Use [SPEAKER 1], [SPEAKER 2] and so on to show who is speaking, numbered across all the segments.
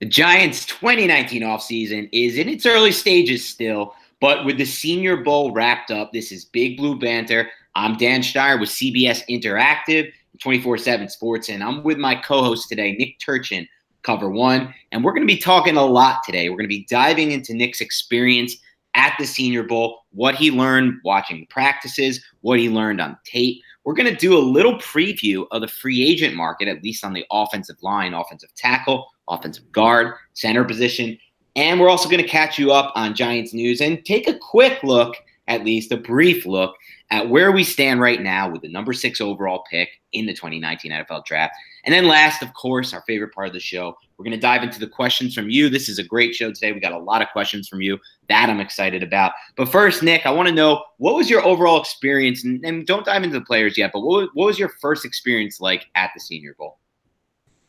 [SPEAKER 1] The Giants' 2019 offseason is in its early stages still, but with the Senior Bowl wrapped up, this is Big Blue Banter. I'm Dan Steyer with CBS Interactive, 24/7 Sports, and I'm with my co-host today, Nick Turchin, Cover One, and we're going to be talking a lot today. We're going to be diving into Nick's experience at the Senior Bowl, what he learned watching the practices, what he learned on tape. We're going to do a little preview of the free agent market, at least on the offensive line, offensive tackle, offensive guard, center position. And we're also going to catch you up on Giants news and take a quick look, at least a brief look, at where we stand right now with the number 6 overall pick in the 2019 NFL Draft. And then last, of course, our favorite part of the show, we're going to dive into the questions from you. This is a great show today. We got a lot of questions from you that I'm excited about. But first, Nick, I want to know, what was your overall experience? And don't dive into the players yet, but what was your first experience like at the Senior Bowl?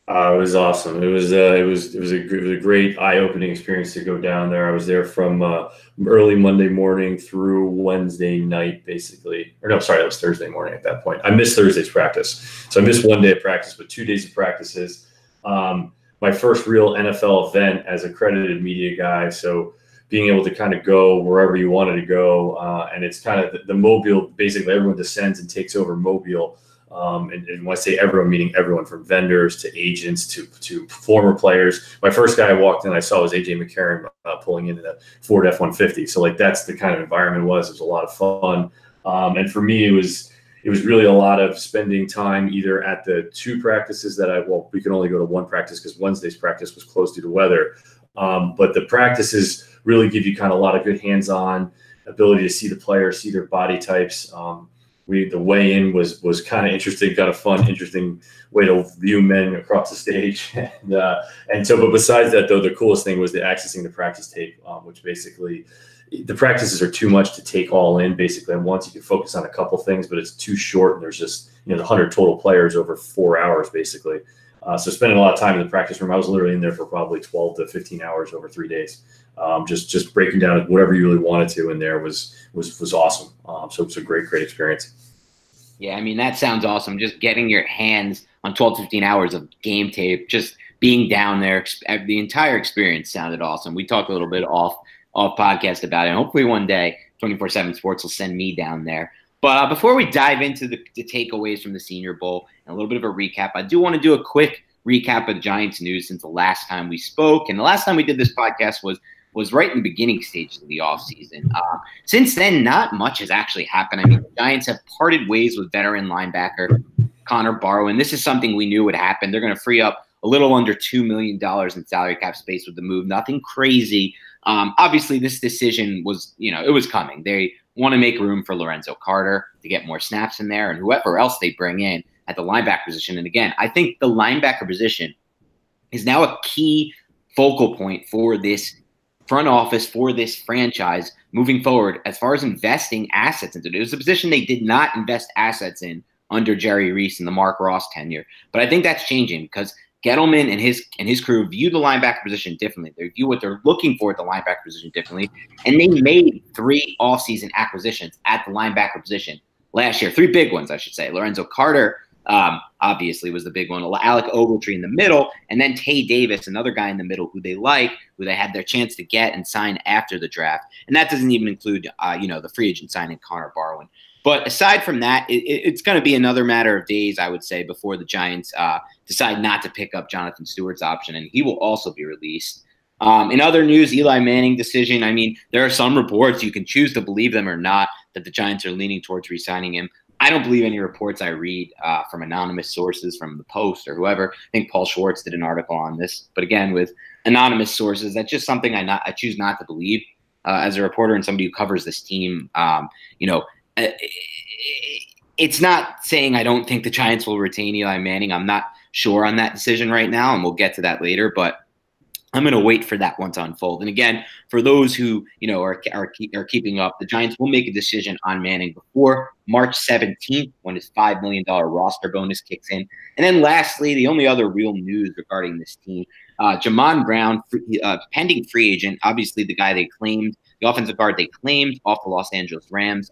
[SPEAKER 2] It was awesome. It was a great eye-opening experience to go down there. I was there from early Monday morning through Wednesday night, basically. Or no, sorry, that was Thursday morning at that point. I missed Thursday's practice, so I missed one day of practice, but 2 days of practices. My first real NFL event as accredited media guy. So being able to kind of go wherever you wanted to go, and it's kind of the Mobile. Basically, everyone descends and takes over Mobile. And when I say everyone, meaning everyone from vendors to agents to former players. My first guy I walked in, I saw was AJ McCarron pulling into the Ford F-150. So like that's the kind of environment it was. It was a lot of fun, and for me, it was really a lot of spending time either at the 2 practices that we could only go to 1 practice because Wednesday's practice was closed due to weather. But the practices really give you kind of a lot of good hands-on ability to see the players, see their body types. The weigh-in was kind of interesting, kind of fun, interesting way to view men across the stage. But besides that, though, the coolest thing was accessing the practice tape, which basically the practices are too much to take all in. Basically, and once you can focus on a couple things, but it's too short. And there's just the 100 total players over 4 hours, basically. So spending a lot of time in the practice room, I was literally in there for probably 12 to 15 hours over 3 days. Just breaking down whatever you really wanted to in there was awesome. So it was a great experience.
[SPEAKER 1] Yeah, I mean, that sounds awesome. Just getting your hands on 12 to 15 hours of game tape, just being down there, the entire experience sounded awesome. We talked a little bit off podcast about it. And hopefully one day 24/7 Sports will send me down there. But before we dive into the takeaways from the Senior Bowl and a little bit of a recap, I do want to do a quick recap of the Giants news since the last time we spoke. And the last time we did this podcast was right in the beginning stages of the offseason. Since then, not much has actually happened. I mean, the Giants have parted ways with veteran linebacker Connor Barwin. This is something we knew would happen. They're going to free up a little under $2 million in salary cap space with the move. Nothing crazy. Obviously, this decision was, it was coming. They want to make room for Lorenzo Carter to get more snaps in there and whoever else they bring in at the linebacker position. And again, I think the linebacker position is now a key focal point for this front office, for this franchise moving forward as far as investing assets into it. It was a position they did not invest assets in under Jerry Reese and the Mark Ross tenure. But I think that's changing because Gettleman and his crew view the linebacker position differently. They view what they're looking for at the linebacker position differently. And they made 3 offseason acquisitions at the linebacker position last year. 3 big ones, I should say. Lorenzo Carter, obviously was the big one. Alec Ogletree in the middle, and then Tay Davis, another guy in the middle who they had their chance to get and sign after the draft. And that doesn't even include, the free agent signing Connor Barwin. But aside from that, it's going to be another matter of days, I would say, before the Giants decide not to pick up Jonathan Stewart's option, and he will also be released. In other news, Eli Manning decision. I mean, there are some reports, you can choose to believe them or not, that the Giants are leaning towards re-signing him. I don't believe any reports I read from anonymous sources from the Post or whoever. I think Paul Schwartz did an article on this. But again, with anonymous sources, that's just something I choose not to believe as a reporter and somebody who covers this team. It's not saying I don't think the Giants will retain Eli Manning. I'm not sure on that decision right now, and we'll get to that later. But I'm going to wait for that one to unfold. And again, for those who are keeping up, the Giants will make a decision on Manning before March 17th, when his $5 million roster bonus kicks in. And then lastly, the only other real news regarding this team, Jamon Brown, pending free agent, obviously the guy they claimed, the offensive guard they claimed off the Los Angeles Rams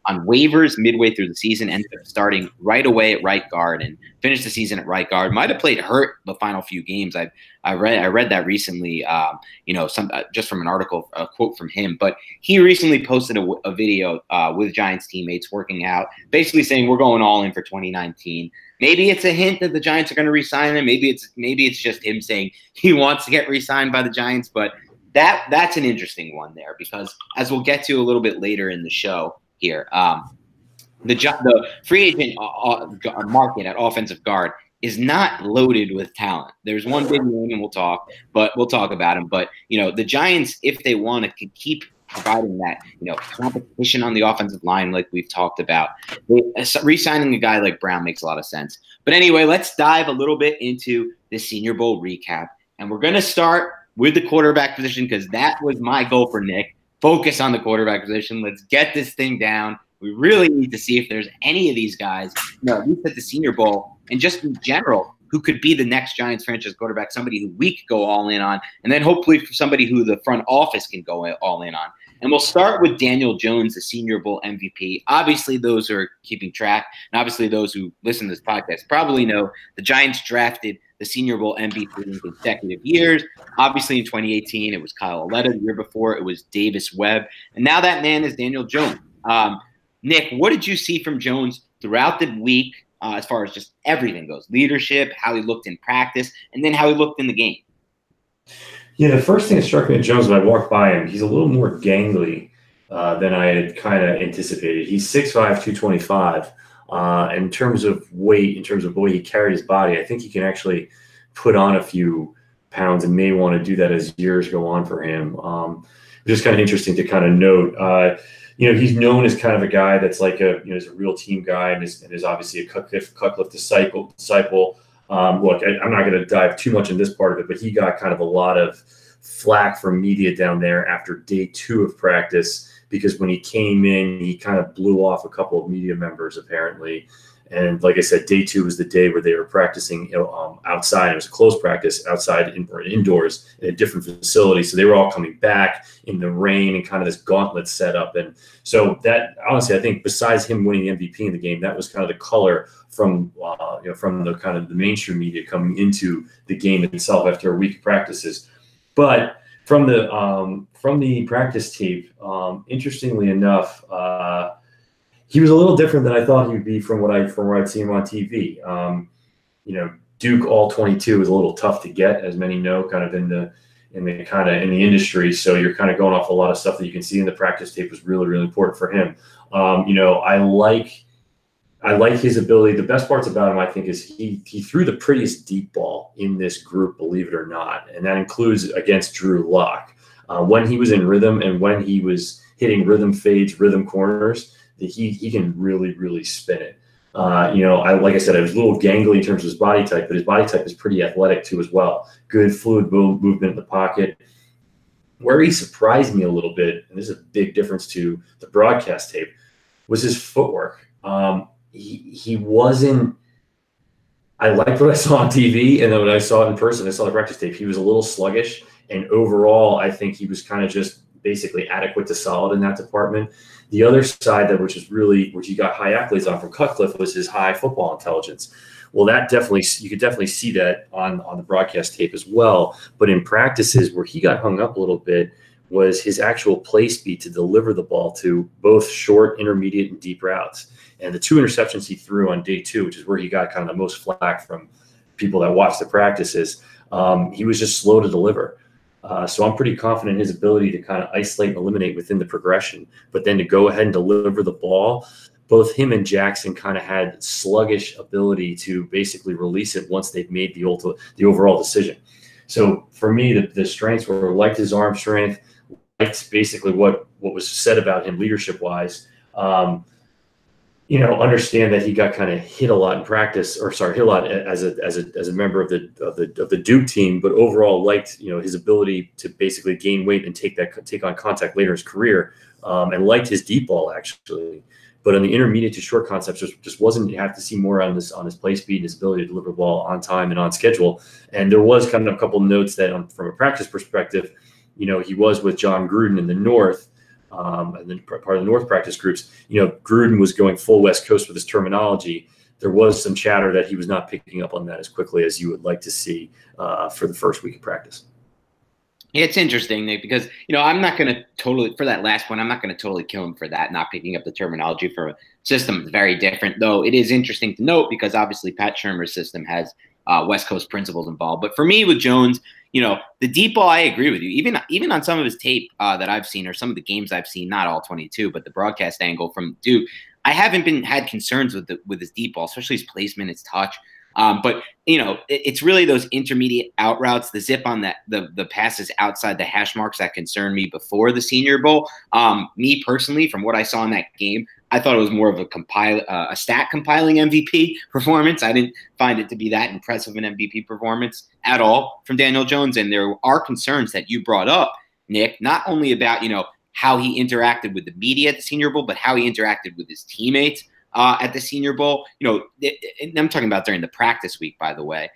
[SPEAKER 1] on waivers midway through the season, ended up starting right away at right guard and finished the season at right guard. Might have played hurt the final few games. I read that recently, just from an article, a quote from him. But he recently posted a video with Giants teammates working out, basically saying we're going all in for 2019. Maybe it's a hint that the Giants are going to re-sign him. Maybe it's just him saying he wants to get re-signed by the Giants. But that's an interesting one there, because as we'll get to a little bit later in the show here, the free agent market at offensive guard is not loaded with talent. There's one big name, and we'll talk about him. But the Giants, if they want to keep providing that competition on the offensive line, like we've talked about, re-signing a guy like Brown makes a lot of sense. But anyway, let's dive a little bit into the Senior Bowl recap, and we're going to start with the quarterback position, because that was my goal for Nick. Focus on the quarterback position. Let's get this thing down. We really need to see if there's any of these guys, at least at the Senior Bowl, and just in general, who could be the next Giants franchise quarterback, somebody who we could go all in on, and then hopefully for somebody who the front office can go all in on. And we'll start with Daniel Jones, the Senior Bowl MVP. Obviously, those who are keeping track, and obviously those who listen to this podcast probably know the Giants drafted the Senior Bowl MVP in consecutive years. Obviously, in 2018, it was Kyle Aletta. The year before, it was Davis Webb. And now that man is Daniel Jones. Nick, what did you see from Jones throughout the week as far as just everything goes? Leadership, how he looked in practice, and then how he looked in the game.
[SPEAKER 2] Yeah, the first thing that struck me at Jones when I walked by him, he's a little more gangly than I had kind of anticipated. He's 6'5", 225. In terms of weight, in terms of the way he carried his body, I think he can actually put on a few pounds and may want to do that as years go on for him. Just kind of interesting to kind of note. He's known as kind of a guy that's like he's a real team guy, and is obviously a Cutcliffe disciple. Look, I'm not going to dive too much in this part of it, but he got kind of a lot of flack from media down there after day 2 of practice, because when he came in, he kind of blew off a couple of media members apparently. And like I said, day 2 was the day where they were practicing outside. It was a closed practice outside indoors in a different facility. So they were all coming back in the rain and kind of this gauntlet setup. And so that, honestly, I think besides him winning the MVP in the game, that was kind of the color from the kind of the mainstream media coming into the game itself after a week of practices. But from the practice tape, interestingly enough, he was a little different than I thought he would be from where I'd seen him on TV. Duke all 22 is a little tough to get, as many know, kind of in the industry. So you're kind of going off a lot of stuff that you can see in the practice tape was really, really important for him. I like his ability. The best parts about him, I think, is he threw the prettiest deep ball in this group, believe it or not, and that includes against Drew Lock. When he was in rhythm and when he was hitting rhythm fades, rhythm corners, he can really, really spin it. Like I said, I was a little gangly in terms of his body type, but his body type is pretty athletic too as well. Good fluid movement in the pocket. Where he surprised me a little bit, and this is a big difference to the broadcast tape, was his footwork. He wasn't. I liked what I saw on TV, and then when I saw it in person, I saw the practice tape. He was a little sluggish, and overall, I think he was kind of just basically adequate to solid in that department. The other side which he got high accolades on from Cutcliffe, was his high football intelligence. Well, you could definitely see that on the broadcast tape as well. But in practices, where he got hung up a little bit was his actual play speed to deliver the ball to both short, intermediate, and deep routes. And the 2 interceptions he threw on day 2, which is where he got kind of the most flack from people that watch the practices, he was just slow to deliver. So I'm pretty confident in his ability to kind of isolate and eliminate within the progression, but then to go ahead and deliver the ball. Both him and Jackson kind of had sluggish ability to basically release it once they've made the overall decision. So for me, the strengths were, liked his arm strength, liked basically what was said about him leadership wise. Understand that he got kind of hit a lot in practice, hit a lot as a member of the Duke team, but overall liked his ability to basically gain weight and take on contact later in his career, and liked his deep ball actually. But on the intermediate to short concepts, just wasn't. You have to see more on his play speed and his ability to deliver the ball on time and on schedule. And there was kind of a couple notes that from a practice perspective, he was with John Gruden in the North. and then part of the North practice groups, Gruden was going full West Coast with his terminology. There was some chatter that he was not picking up on that as quickly as you would like to see for the first week of practice.
[SPEAKER 1] It's interesting, Nick, because, I'm not going to totally, for that last one, I'm not going to totally kill him for that, not picking up the terminology for a system that's very different, though it is interesting to note because obviously Pat Shermer's system has West Coast principles involved. But for me with Jones, the deep ball, I agree with you. Even on some of his tape that I've seen or some of the games I've seen, not all 22, but the broadcast angle from Duke, I haven't had concerns with his deep ball, especially his placement, his touch. But it's really those intermediate out routes, the zip on the passes outside the hash marks that concern me before the Senior Bowl. Me personally, from what I saw in that game, I thought it was more of a stat compiling MVP performance. I didn't find it to be that impressive an MVP performance at all from Daniel Jones. And there are concerns that you brought up, Nick, not only about how he interacted with the media at the Senior Bowl, but how he interacted with his teammates at the Senior Bowl. I'm talking about during the practice week, by the way.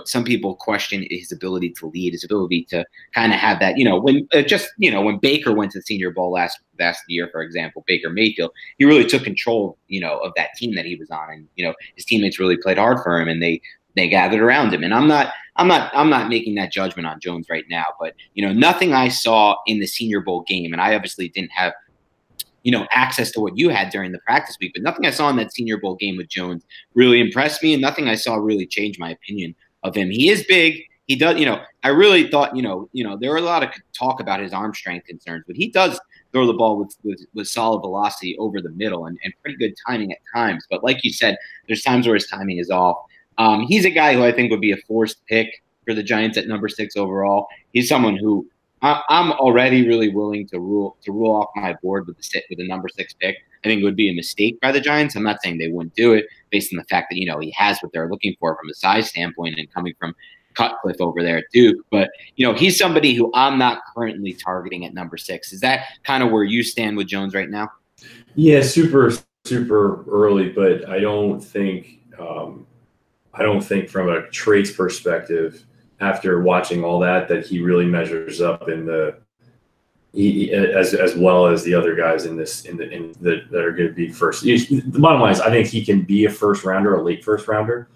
[SPEAKER 1] Some people question his ability to lead, his ability to kind of have that, when Baker went to the Senior Bowl last year, for example, Baker Mayfield, he really took control, of that team that he was on. And, his teammates really played hard for him and they gathered around him. And I'm not making that judgment on Jones right now, but, nothing I saw in the Senior Bowl game, and I obviously didn't have access to what you had during the practice week. But nothing I saw in that Senior Bowl game with Jones really impressed me, and nothing I saw really changed my opinion of him. He is big. He does, I really thought, there were a lot of talk about his arm strength concerns, but he does throw the ball with solid velocity over the middle and pretty good timing at times. But like you said, there's times where his timing is off. He's a guy who I think would be a forced pick for the Giants at number 6 overall. He's someone who I'm already really willing to rule off my board with the number 6 pick. I think it would be a mistake by the Giants. I'm not saying they wouldn't do it based on the fact that, he has what they're looking for from a size standpoint and coming from Cutcliffe over there at Duke. But, he's somebody who I'm not currently targeting at number 6. Is that kind of where you stand with Jones right now?
[SPEAKER 2] Yeah, super, super early, but I don't think from a traits perspective, after watching all that he really measures up in as well as the other guys that are going to be first. The bottom line is I think he can be a first rounder, a late first rounder,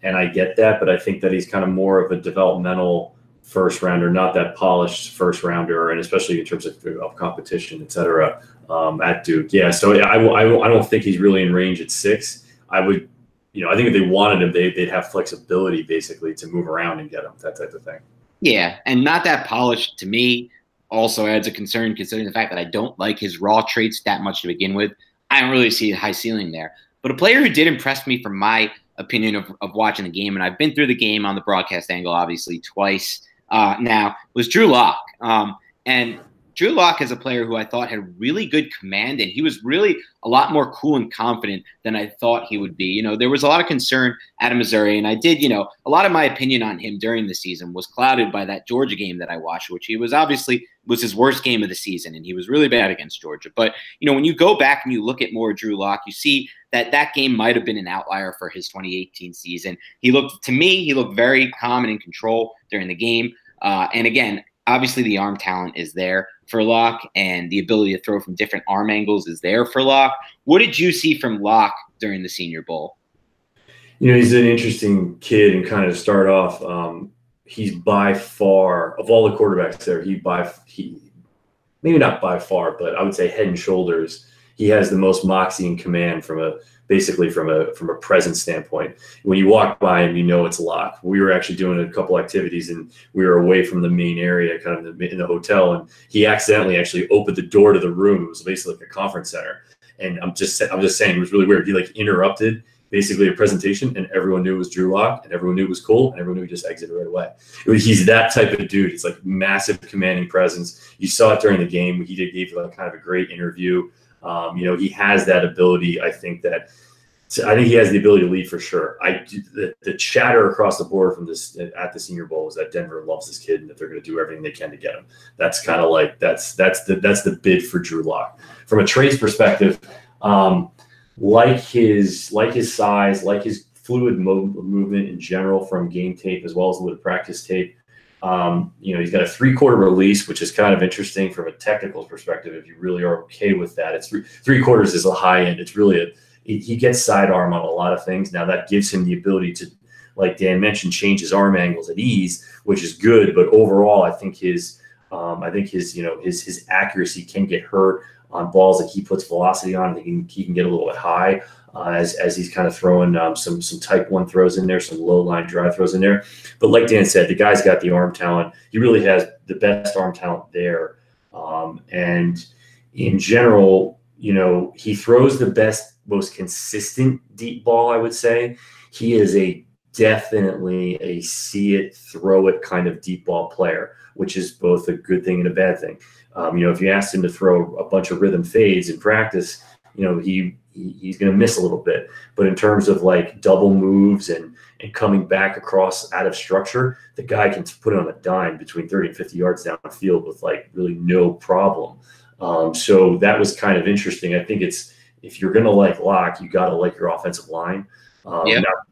[SPEAKER 2] and I get that, but I think that he's kind of more of a developmental first rounder, not that polished first rounder, and especially in terms of competition, et cetera, at Duke. Yeah, so I don't think he's really in range at 6. I think if they wanted him, they'd have flexibility basically to move around and get him, that type of thing.
[SPEAKER 1] Yeah, and not that polished to me also adds a concern considering the fact that I don't like his raw traits that much to begin with. I don't really see a high ceiling there. But a player who did impress me from my opinion of watching the game, and I've been through the game on the broadcast angle obviously twice now, was Drew Lock. And Drew Lock is a player who I thought had really good command, and he was really a lot more cool and confident than I thought he would be. There was a lot of concern at Missouri, and I did, a lot of my opinion on him during the season was clouded by that Georgia game that I watched, which he was obviously was his worst game of the season, and he was really bad against Georgia. But, when you go back and you look at more Drew Lock, you see that game might have been an outlier for his 2018 season. He looked very calm and in control during the game. And again, obviously the arm talent is there for Lock, and the ability to throw from different arm angles is there for Lock. What did you see from Lock during the Senior Bowl?
[SPEAKER 2] He's an interesting kid, and kind of start off, he's by far, of all the quarterbacks there, maybe not by far, but I would say head and shoulders, he has the most moxie and command from a presence standpoint. When you walk by him, it's Lock. We were actually doing a couple activities, and we were away from the main area, kind of in the hotel, and he accidentally actually opened the door to the room. It was basically like a conference center, and I'm just saying it was really weird. He interrupted basically a presentation, and everyone knew it was Drew Lock, and everyone knew it was cool, and everyone knew he just exited right away. He's that type of dude. It's like massive commanding presence. You saw it during the game. He gave kind of a great interview. He has that ability. I think he has the ability to lead for sure. The chatter across the board from at the Senior Bowl is that Denver loves this kid and that they're going to do everything they can to get him. That's kind of like that's the bid for Drew Lock. From a traits perspective, like his size, like his fluid movement in general from game tape as well as with practice tape. He's got a 3/4 release, which is kind of interesting from a technical perspective. If you really are okay with that, it's 3/4 is a high end. It's really he gets sidearm on a lot of things. Now that gives him the ability to, like Dan mentioned, change his arm angles at ease, which is good. But overall, I think his accuracy can get hurt on balls that he puts velocity on. I think he can get a little bit high as he's kind of throwing some type 1 throws in there, some low line drive throws in there. But like Dan said, the guy's got the arm talent. He really has the best arm talent there. And in general, he throws the best, most consistent deep ball, I would say. He is definitely a see it, throw it kind of deep ball player, which is both a good thing and a bad thing. If you asked him to throw a bunch of rhythm fades in practice, he's going to miss a little bit. But in terms of like double moves and coming back across out of structure, the guy can put it on a dime between 30 and 50 yards downfield with like really no problem. So that was kind of interesting. I think if you're going to like Locke, you got to like your offensive line.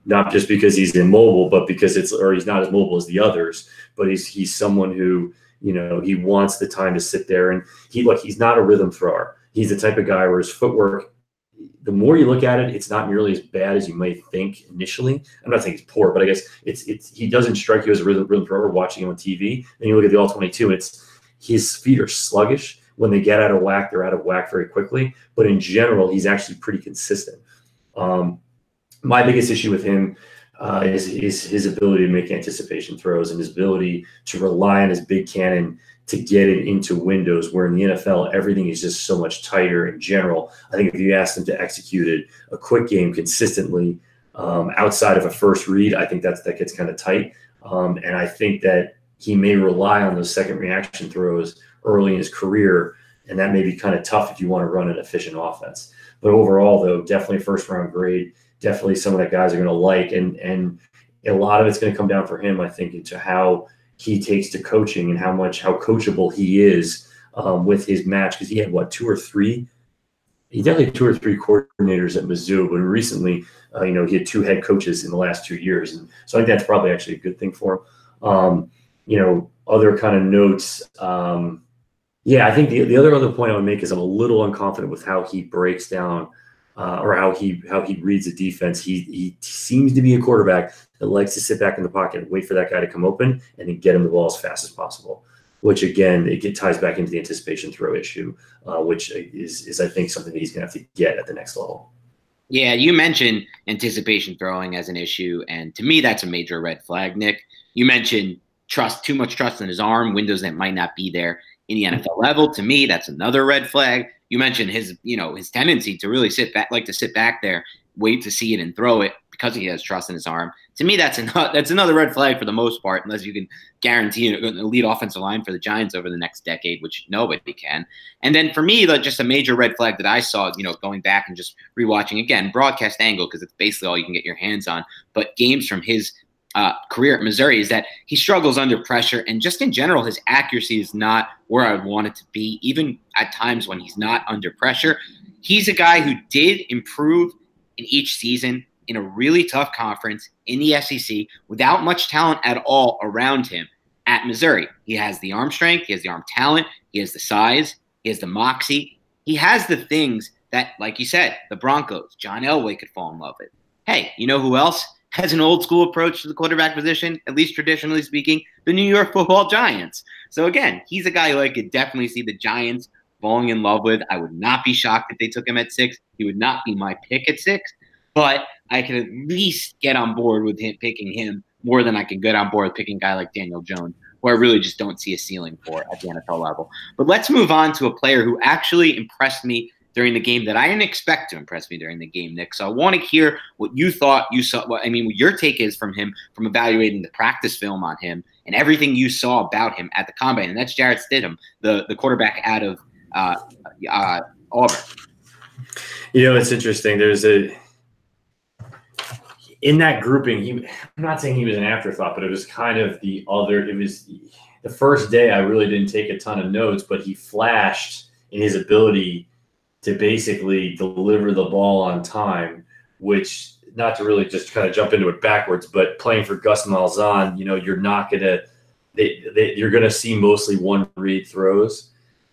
[SPEAKER 2] Not just because he's immobile, but because he's not as mobile as the others, but he's someone who, he wants the time to sit there, and he's not a rhythm thrower. He's the type of guy where his footwork, the more you look at it, it's not nearly as bad as you might think initially. I'm not saying he's poor, but I guess he doesn't strike you as a rhythm thrower watching him on TV. Then you look at the All-22, and his feet are sluggish. When they get out of whack, they're out of whack very quickly. But in general, he's actually pretty consistent. My biggest issue with him is his ability to make anticipation throws and his ability to rely on his big cannon to get it into windows, where in the NFL, everything is just so much tighter in general. I think if you asked him to execute a quick game consistently outside of a first read, I think that gets kind of tight. And I think that he may rely on those second reaction throws early in his career, and that may be kind of tough if you want to run an efficient offense. But overall, though, definitely first-round grade. Definitely some of that guys are going to like, and a lot of it's going to come down for him, I think, into how he takes to coaching and how coachable he is with his match. Because he had two or three coordinators at Mizzou, but recently, he had 2 head coaches in the last 2 years, and so I think that's probably actually a good thing for him. Other kind of notes. I think the other point I would make is I'm a little unconfident with how he breaks down. Or how he reads the defense. He seems to be a quarterback that likes to sit back in the pocket and wait for that guy to come open and then get him the ball as fast as possible, which again, it ties back into the anticipation throw issue, which is I think something that he's going to have to get at the next level.
[SPEAKER 1] Yeah, you mentioned anticipation throwing as an issue, and to me, that's a major red flag, Nick. You mentioned too much trust in his arm, windows that might not be there in the NFL level. To me, that's another red flag. You mentioned his tendency to really sit back there, wait to see it and throw it because he has trust in his arm. To me, that's another red flag for the most part, unless you can guarantee an elite offensive line for the Giants over the next decade, which nobody can. And then for me, just a major red flag that I saw, going back and just rewatching again, broadcast angle, because it's basically all you can get your hands on, but games from his career at Missouri, is that he struggles under pressure, and just in general, his accuracy is not where I would want it to be, even at times when he's not under pressure. He's a guy who did improve in each season in a really tough conference in the SEC without much talent at all around him at Missouri. He has the arm strength, he has the arm talent, he has the size, he has the moxie. He has the things that, like you said, the Broncos, John Elway could fall in love with. Hey, you know who else has an old school approach to the quarterback position, at least traditionally speaking? The New York Football Giants. So again, he's a guy who I could definitely see the Giants falling in love with. I would not be shocked if they took him at 6. He would not be my pick at 6, but I could at least get on board with him picking him more than I could get on board with picking a guy like Daniel Jones, who I really just don't see a ceiling for at the NFL level. But let's move on to a player who actually impressed me during the game that I didn't expect to impress me during the game, Nick. So I want to hear what you thought you saw. What your take is from him, from evaluating the practice film on him and everything you saw about him at the combine. And that's Jarrett Stidham, the quarterback out of Auburn.
[SPEAKER 2] It's interesting. In that grouping, I'm not saying he was an afterthought, but it was kind of it was the first day I really didn't take a ton of notes, but he flashed in his ability to basically deliver the ball on time, which, not to really just kind of jump into it backwards, but playing for Gus Malzahn, you're not going to you're going to see mostly one read throws.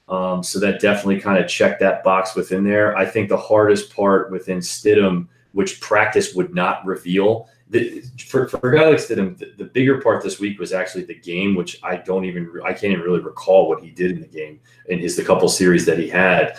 [SPEAKER 2] So that definitely kind of checked that box within there. I think the hardest part within Stidham, which practice would not reveal, for a guy like Stidham, the bigger part this week was actually the game, which I can't even really recall what he did in the game in the couple series that he had.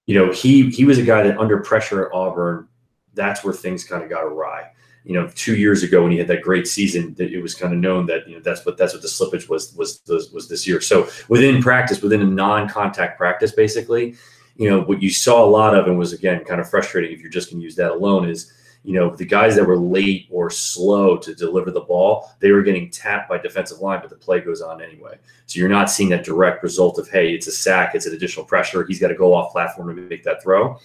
[SPEAKER 2] You know, he was a guy that under pressure at Auburn, that's where things kind of got awry. You know, 2 years ago when he had that great season, that it was kind of known that, you know, that's what the slippage was this year. So within practice, within a non-contact practice, basically, you know, what you saw a lot of, and was again kind of frustrating if you're just going to use that alone, is, you know, the guys that were late or slow to deliver the ball, they were getting tapped by defensive line, but the play goes on anyway. So you're not seeing that direct result of, hey, it's a sack, it's an additional pressure, he's got to go off platform to make that throw.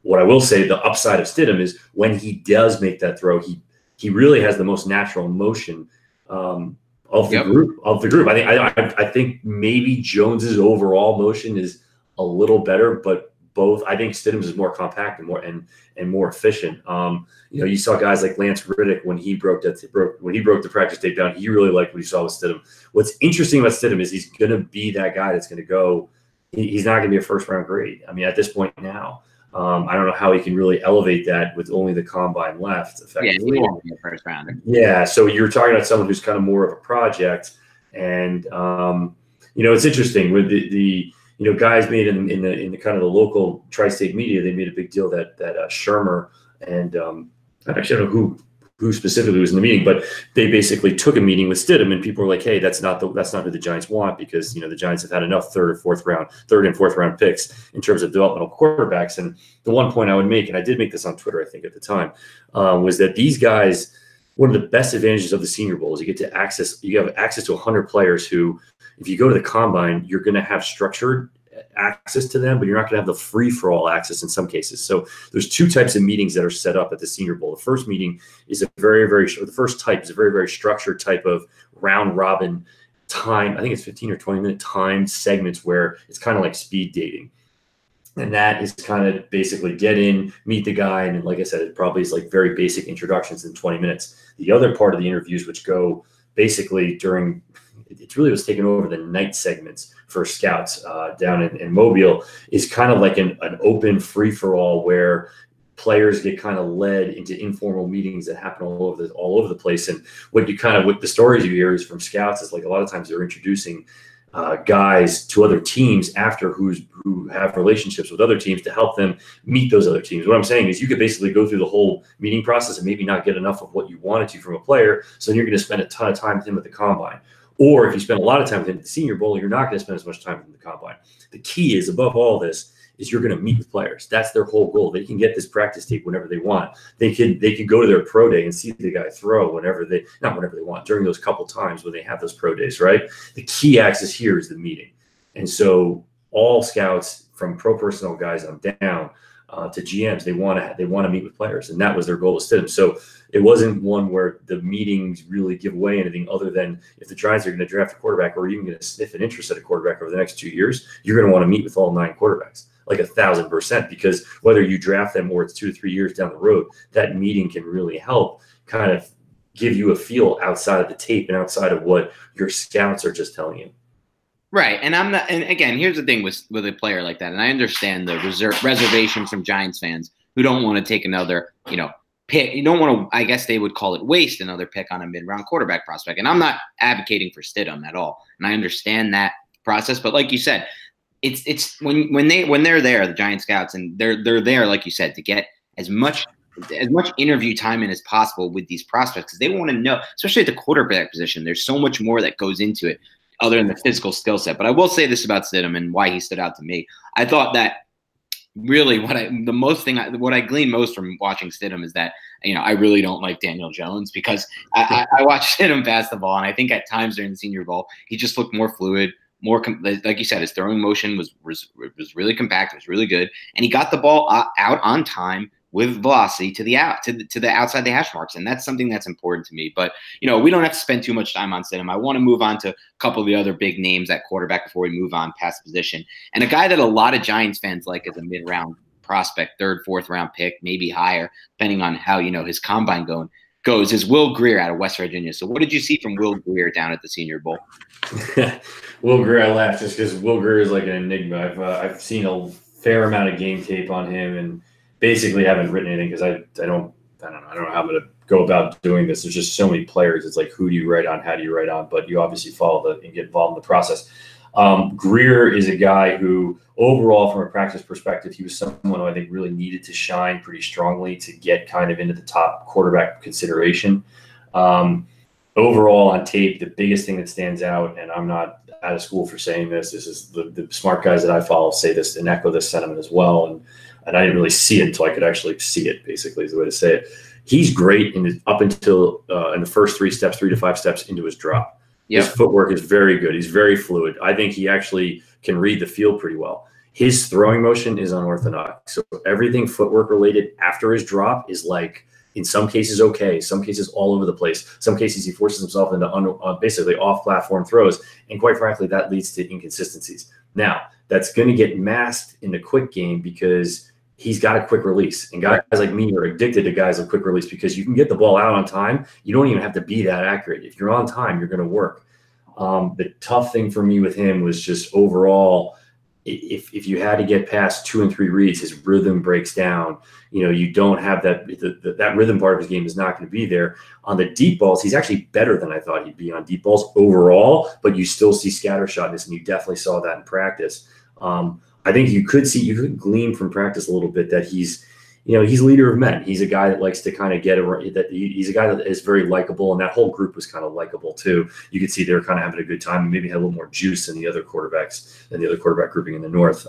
[SPEAKER 2] What I will say, the upside of Stidham is when he does make that throw, he really has the most natural motion of the group. I think maybe Jones's overall motion is a little better, but I think Stidham's is more compact and more efficient. You know, you saw guys like Lance Riddick when he broke the practice tape down. He really liked what he saw with Stidham. What's interesting about Stidham is he's going to be that guy that's going to go. He's not going to be a first round grade. I mean, at this point now. I don't know how he can really elevate that with only the combine left. Effectively.
[SPEAKER 1] Yeah, he won't be a first rounder.
[SPEAKER 2] Yeah, so you're talking about someone who's kind of more of a project, and you know, it's interesting with the you know, guys made in the kind of the local tri-state media, they made a big deal that Shermer and I actually don't know who specifically was in the meeting, but they basically took a meeting with Stidham, and people were like, "Hey, that's not who the Giants want, because, you know, the Giants have had enough third and fourth round picks in terms of developmental quarterbacks." And the one point I would make, and I did make this on Twitter, I think at the time, was that these guys, one of the best advantages of the Senior Bowl is you have access to 100 players who, if you go to the combine, you're going to have structured access to them, but you're not going to have the free-for-all access in some cases. So there's two types of meetings that are set up at the Senior Bowl. The first meeting is the first type is a very, very structured type of round-robin time. I think it's 15 or 20-minute time segments where it's kind of like speed dating. And that is kind of basically get in, meet the guy, and like I said, it probably is like very basic introductions in 20 minutes. The other part of the interviews, which go basically during – it really was taken over the night segments for scouts down in Mobile, is kind of like an open free-for-all where players get kind of led into informal meetings that happen all over the place. And what the stories you hear is from scouts is like a lot of times they're introducing guys to other teams after who have relationships with other teams to help them meet those other teams. What I'm saying is you could basically go through the whole meeting process and maybe not get enough of what you wanted to from a player, so then you're going to spend a ton of time with him at the combine. Or if you spend a lot of time with him at the Senior Bowl, you're not going to spend as much time with him at the combine. The key is, above all this, is you're going to meet with players. That's their whole goal. They can get this practice tape whenever they want. They can go to their pro day and see the guy throw not whenever they want, during those couple times when they have those pro days, right? The key axis here is the meeting. And so all scouts, from pro personnel guys on down to GMs, they want to meet with players, and that was their goal with Stidham. So it wasn't one where the meetings really give away anything other than if the Giants are going to draft a quarterback or even going to sniff an interest at a quarterback over the next 2 years, you're going to want to meet with all 9 quarterbacks, like 1,000%, because whether you draft them or it's 2 or 3 years down the road, that meeting can really help kind of give you a feel outside of the tape and outside of what your scouts are just telling you.
[SPEAKER 1] Right. And again, here's the thing with a player like that. And I understand the reservation from Giants fans who don't want to take another, pick. You don't want to, I guess they would call it waste, another pick on a mid-round quarterback prospect. And I'm not advocating for Stidham at all. And I understand that process. But like you said, it's when they're there, the Giant scouts, and they're there, like you said, to get as much interview time in as possible with these prospects, because they want to know, especially at the quarterback position, there's so much more that goes into it other than the physical skill set. But I will say this about Stidham and why he stood out to me. I thought that really what I gleaned most from watching Stidham is that, I really don't like Daniel Jones, because I watched Stidham pass the ball, and I think at times during the Senior Bowl, he just looked more fluid, like you said, his throwing motion was really compact, it was really good, and he got the ball out on time with velocity to the outside the hash marks, and that's something that's important to me. But we don't have to spend too much time on Stidham. I want to move on to a couple of the other big names at quarterback before we move on past position, and a guy that a lot of Giants fans like as a mid-round prospect, 3rd, 4th round pick, maybe higher, depending on how his combine goes is Will Greer out of West Virginia. So what did you see from Will Greer down at the Senior Bowl?
[SPEAKER 2] Will Greer, I laugh just because Will Greer is like an enigma. I've seen a fair amount of game tape on him and basically haven't written anything because I don't know how I'm going to go about doing this. There's just so many players. It's like, who do you write on? How do you write on? But you obviously follow and get involved in the process. Greer is a guy who overall, from a practice perspective, he was someone who I think really needed to shine pretty strongly to get kind of into the top quarterback consideration. Overall on tape, the biggest thing that stands out, and I'm not out of school for saying this is the smart guys that I follow say this and echo this sentiment as well. And I didn't really see it until I could actually see it, basically, is the way to say it. He's great up until in the first 3 to 5 steps into his drop. Yep. His footwork is very good. He's very fluid. I think he actually can read the field pretty well. His throwing motion is unorthodox. So everything footwork related after his drop is like, in some cases, okay. Some cases all over the place. Some cases he forces himself into basically off-platform throws. And quite frankly, that leads to inconsistencies. Now, that's going to get masked in the quick game because he's got a quick release. And guys like me are addicted to guys with quick release because you can get the ball out on time. You don't even have to be that accurate. If you're on time, you're going to work. The tough thing for me with him was just overall, if you had to get past 2 and 3 reads, his rhythm breaks down. You don't have that rhythm part of his game is not going to be there. On the deep balls, he's actually better than I thought he'd be on deep balls overall, but you still see scattershotness, and you definitely saw that in practice. I think you could glean from practice a little bit that he's a leader of men. He's a guy that likes to kind of he's a guy that is very likable, and that whole group was kind of likable too. You could see they were kind of having a good time and maybe had a little more juice than the other quarterbacks and the other quarterback grouping in the North.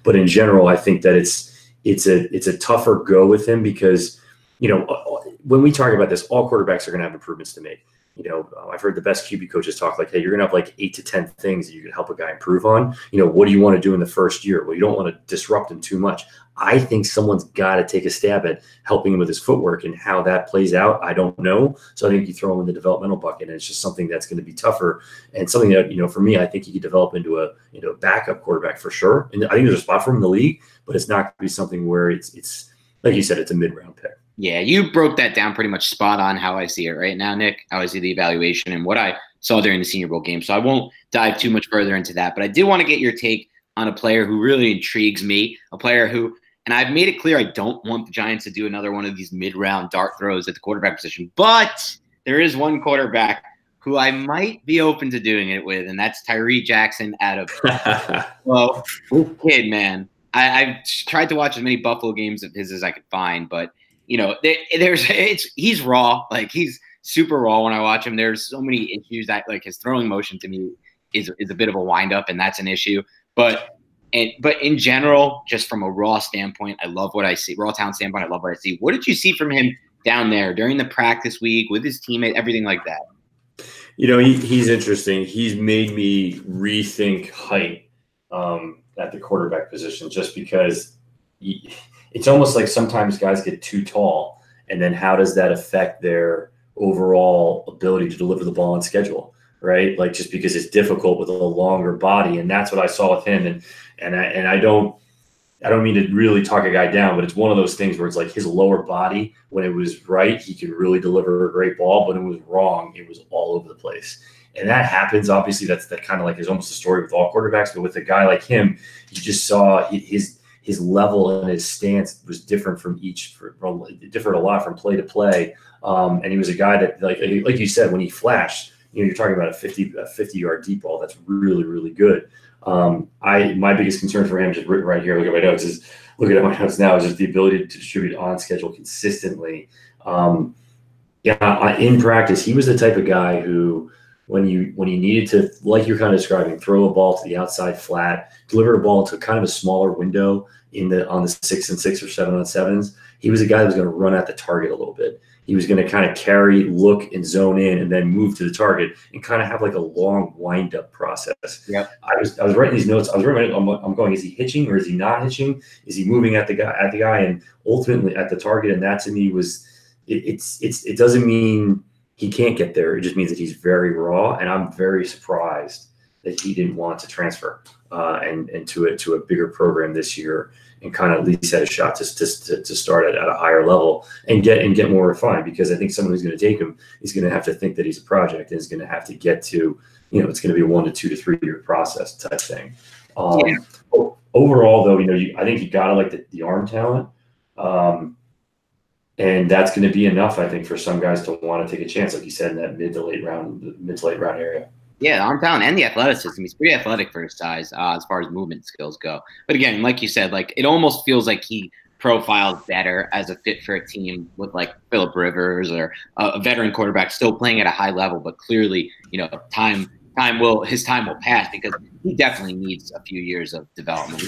[SPEAKER 2] But in general, I think that it's a tougher go with him because, when we talk about this, all quarterbacks are going to have improvements to make. I've heard the best QB coaches talk like, hey, you're going to have like 8 to 10 things that you can help a guy improve on. What do you want to do in the first year? Well, you don't want to disrupt him too much. I think someone's got to take a stab at helping him with his footwork, and how that plays out, I don't know. So I think you throw him in the developmental bucket, and it's just something that's going to be tougher, and something that, for me, I think he could develop into a backup quarterback for sure. And I think there's a spot for him in the league, but it's not going to be something where it's like you said, it's a mid-round pick.
[SPEAKER 1] Yeah, you broke that down pretty much spot on how I see it right now, Nick, how I see the evaluation and what I saw during the Senior Bowl game. So I won't dive too much further into that, but I did want to get your take on a player who really intrigues me, a player who, and I've made it clear I don't want the Giants to do another one of these mid-round dart throws at the quarterback position, but there is one quarterback who I might be open to doing it with, and that's Tyree Jackson out of well, this kid, man. I've tried to watch as many Buffalo games of his as I could find, but he's raw. Like, he's super raw when I watch him. There's so many issues that, like, his throwing motion to me is a bit of a windup, and that's an issue. But in general, just from a raw standpoint, I love what I see. Raw talent standpoint, I love what I see. What did you see from him down there during the practice week with his teammate, everything like that?
[SPEAKER 2] He's interesting. He's made me rethink height at the quarterback position, just because it's almost like sometimes guys get too tall, and then how does that affect their overall ability to deliver the ball on schedule, right? Like, just because it's difficult with a longer body, and that's what I saw with him. And I don't mean to really talk a guy down, but it's one of those things where it's like his lower body, when it was right, he could really deliver a great ball, but when it was wrong, it was all over the place. And that happens. Obviously, that kind of like is almost a story with all quarterbacks, but with a guy like him, you just saw his level and his stance was different different a lot from play to play. And he was a guy that, like you said, when he flashed, you're talking about a 50-yard deep ball. That's really, really good. My biggest concern for him, just written right here, look at my notes now, is just the ability to distribute on schedule consistently. In practice, he was the type of guy who, when you needed to, like you're kind of describing, throw a ball to the outside flat, deliver a ball into kind of a smaller window on the 6 and 6 or 7 on 7s, he was a guy that was going to run at the target a little bit. He was going to kind of carry, look, and zone in, and then move to the target, and kind of have like a long wind-up process. Yeah, I was writing these notes. I'm going, is he hitching or is he not hitching? Is he moving at the guy, and ultimately at the target? And that to me was, it doesn't mean he can't get there. It just means that he's very raw, and I'm very surprised that he didn't want to transfer and to a bigger program this year, and kind of at least had a shot to start at a higher level and get more refined. Because I think someone who's going to take him is going to have to think that he's a project and is going to have to get to, it's going to be a 1 to 2 to 3 year process type thing. Overall, though, I think you got to like the arm talent. And that's going to be enough, I think, for some guys to want to take a chance, like you said, in that mid to late round area.
[SPEAKER 1] Yeah, the arm talent and the athleticism. He's pretty athletic for his size as far as movement skills go. But again, like you said, like it almost feels like he profiles better as a fit for a team with like Phillip Rivers or a veteran quarterback still playing at a high level, but clearly, his time will pass, because he definitely needs a few years of development.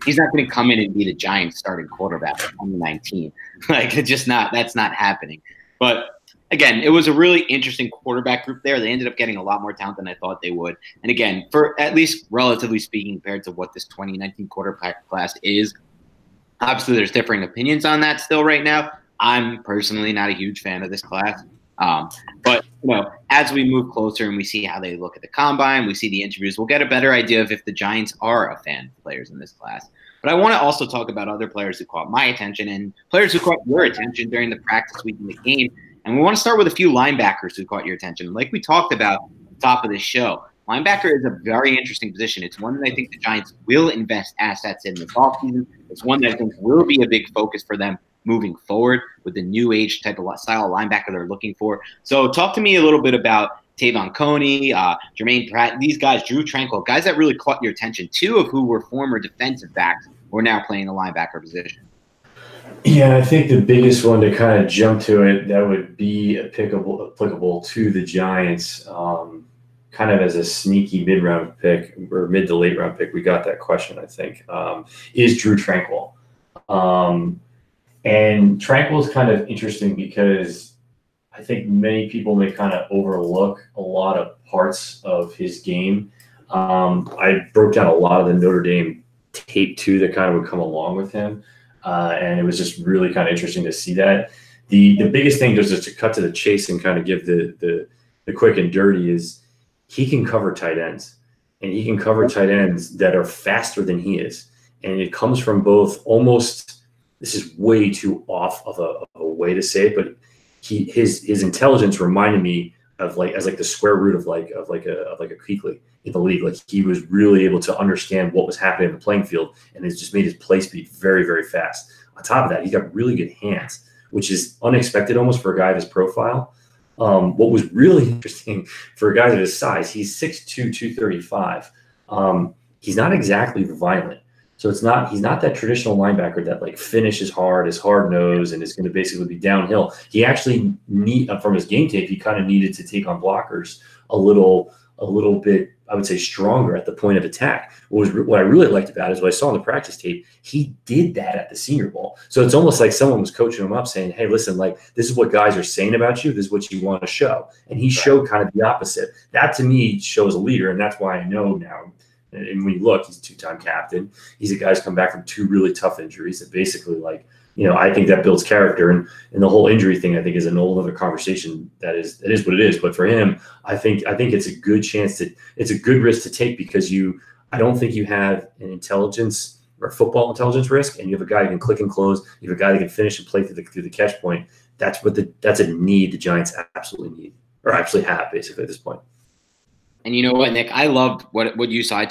[SPEAKER 1] He's not going to come in and be the Giants starting quarterback in 2019. Like that's not happening. But again, it was a really interesting quarterback group there. They ended up getting a lot more talent than I thought they would. And again, for at least relatively speaking, compared to what this 2019 quarterback class is, obviously there's differing opinions on that still right now. I'm personally not a huge fan of this class. But as we move closer and we see how they look at the combine, we see the interviews, we'll get a better idea of if the Giants are a fan of players in this class. But I want to also talk about other players who caught my attention and players who caught your attention during the practice week in the game. And we want to start with a few linebackers who caught your attention. Like we talked about at the top of this show, linebacker is a very interesting position. It's one that I think the Giants will invest assets in this offseason. It's one that I think will be a big focus for them moving forward with the new age type of style of linebacker they're looking for. So talk to me a little bit about Tavon Coney, Jermaine Pratt, these guys, Drew Tranquill, guys that really caught your attention, two of who were former defensive backs who are now playing the linebacker position.
[SPEAKER 2] Yeah, I think the biggest one to kind of jump to it that would be applicable to the Giants, kind of as a sneaky mid-round pick or mid to late round pick, we got that question, I think, is Drew Tranquill. And Tranquill is kind of interesting because I think many people may kind of overlook a lot of parts of his game. I broke down a lot of the Notre Dame tape too that kind of would come along with him. And it was just really kind of interesting to see that. The biggest thing, just to cut to the chase and kind of give the quick and dirty, is he can cover tight ends. And he can cover tight ends that are faster than he is. And it comes from both almost, this is way too off of a way to say it, but his intelligence reminded me of the square root of like a Kuechly in the league. Like he was really able to understand what was happening in the playing field, and it's just made his play speed very, very fast. On top of that, he's got really good hands, which is unexpected almost for a guy of his profile. What was really interesting for a guy of his size, he's 6'2", 235. He's not exactly violent. So he's not that traditional linebacker that like finishes hard, is hard nosed, and is going to basically be downhill. He actually from his game tape, he kind of needed to take on blockers a little bit, I would say, stronger at the point of attack. What I really liked about it is what I saw in the practice tape, he did that at the Senior Bowl. So it's almost like someone was coaching him up saying, hey, listen, like this is what guys are saying about you. This is what you want to show. And he showed kind of the opposite. That to me shows a leader. And that's why I know now. And when you look, he's a two-time captain. He's a guy who's come back from 2 really tough injuries that basically I think that builds character. And the whole injury thing, I think, is an whole other conversation. That is what it is. But for him, I think it's a good chance it's a good risk to take, because I don't think you have an intelligence or football intelligence risk, and you have a guy who can click and close. You have a guy that can finish and play through the catch point. That's a need the Giants absolutely need, or actually have basically at this point.
[SPEAKER 1] And you know what, Nick? I loved what you saw. I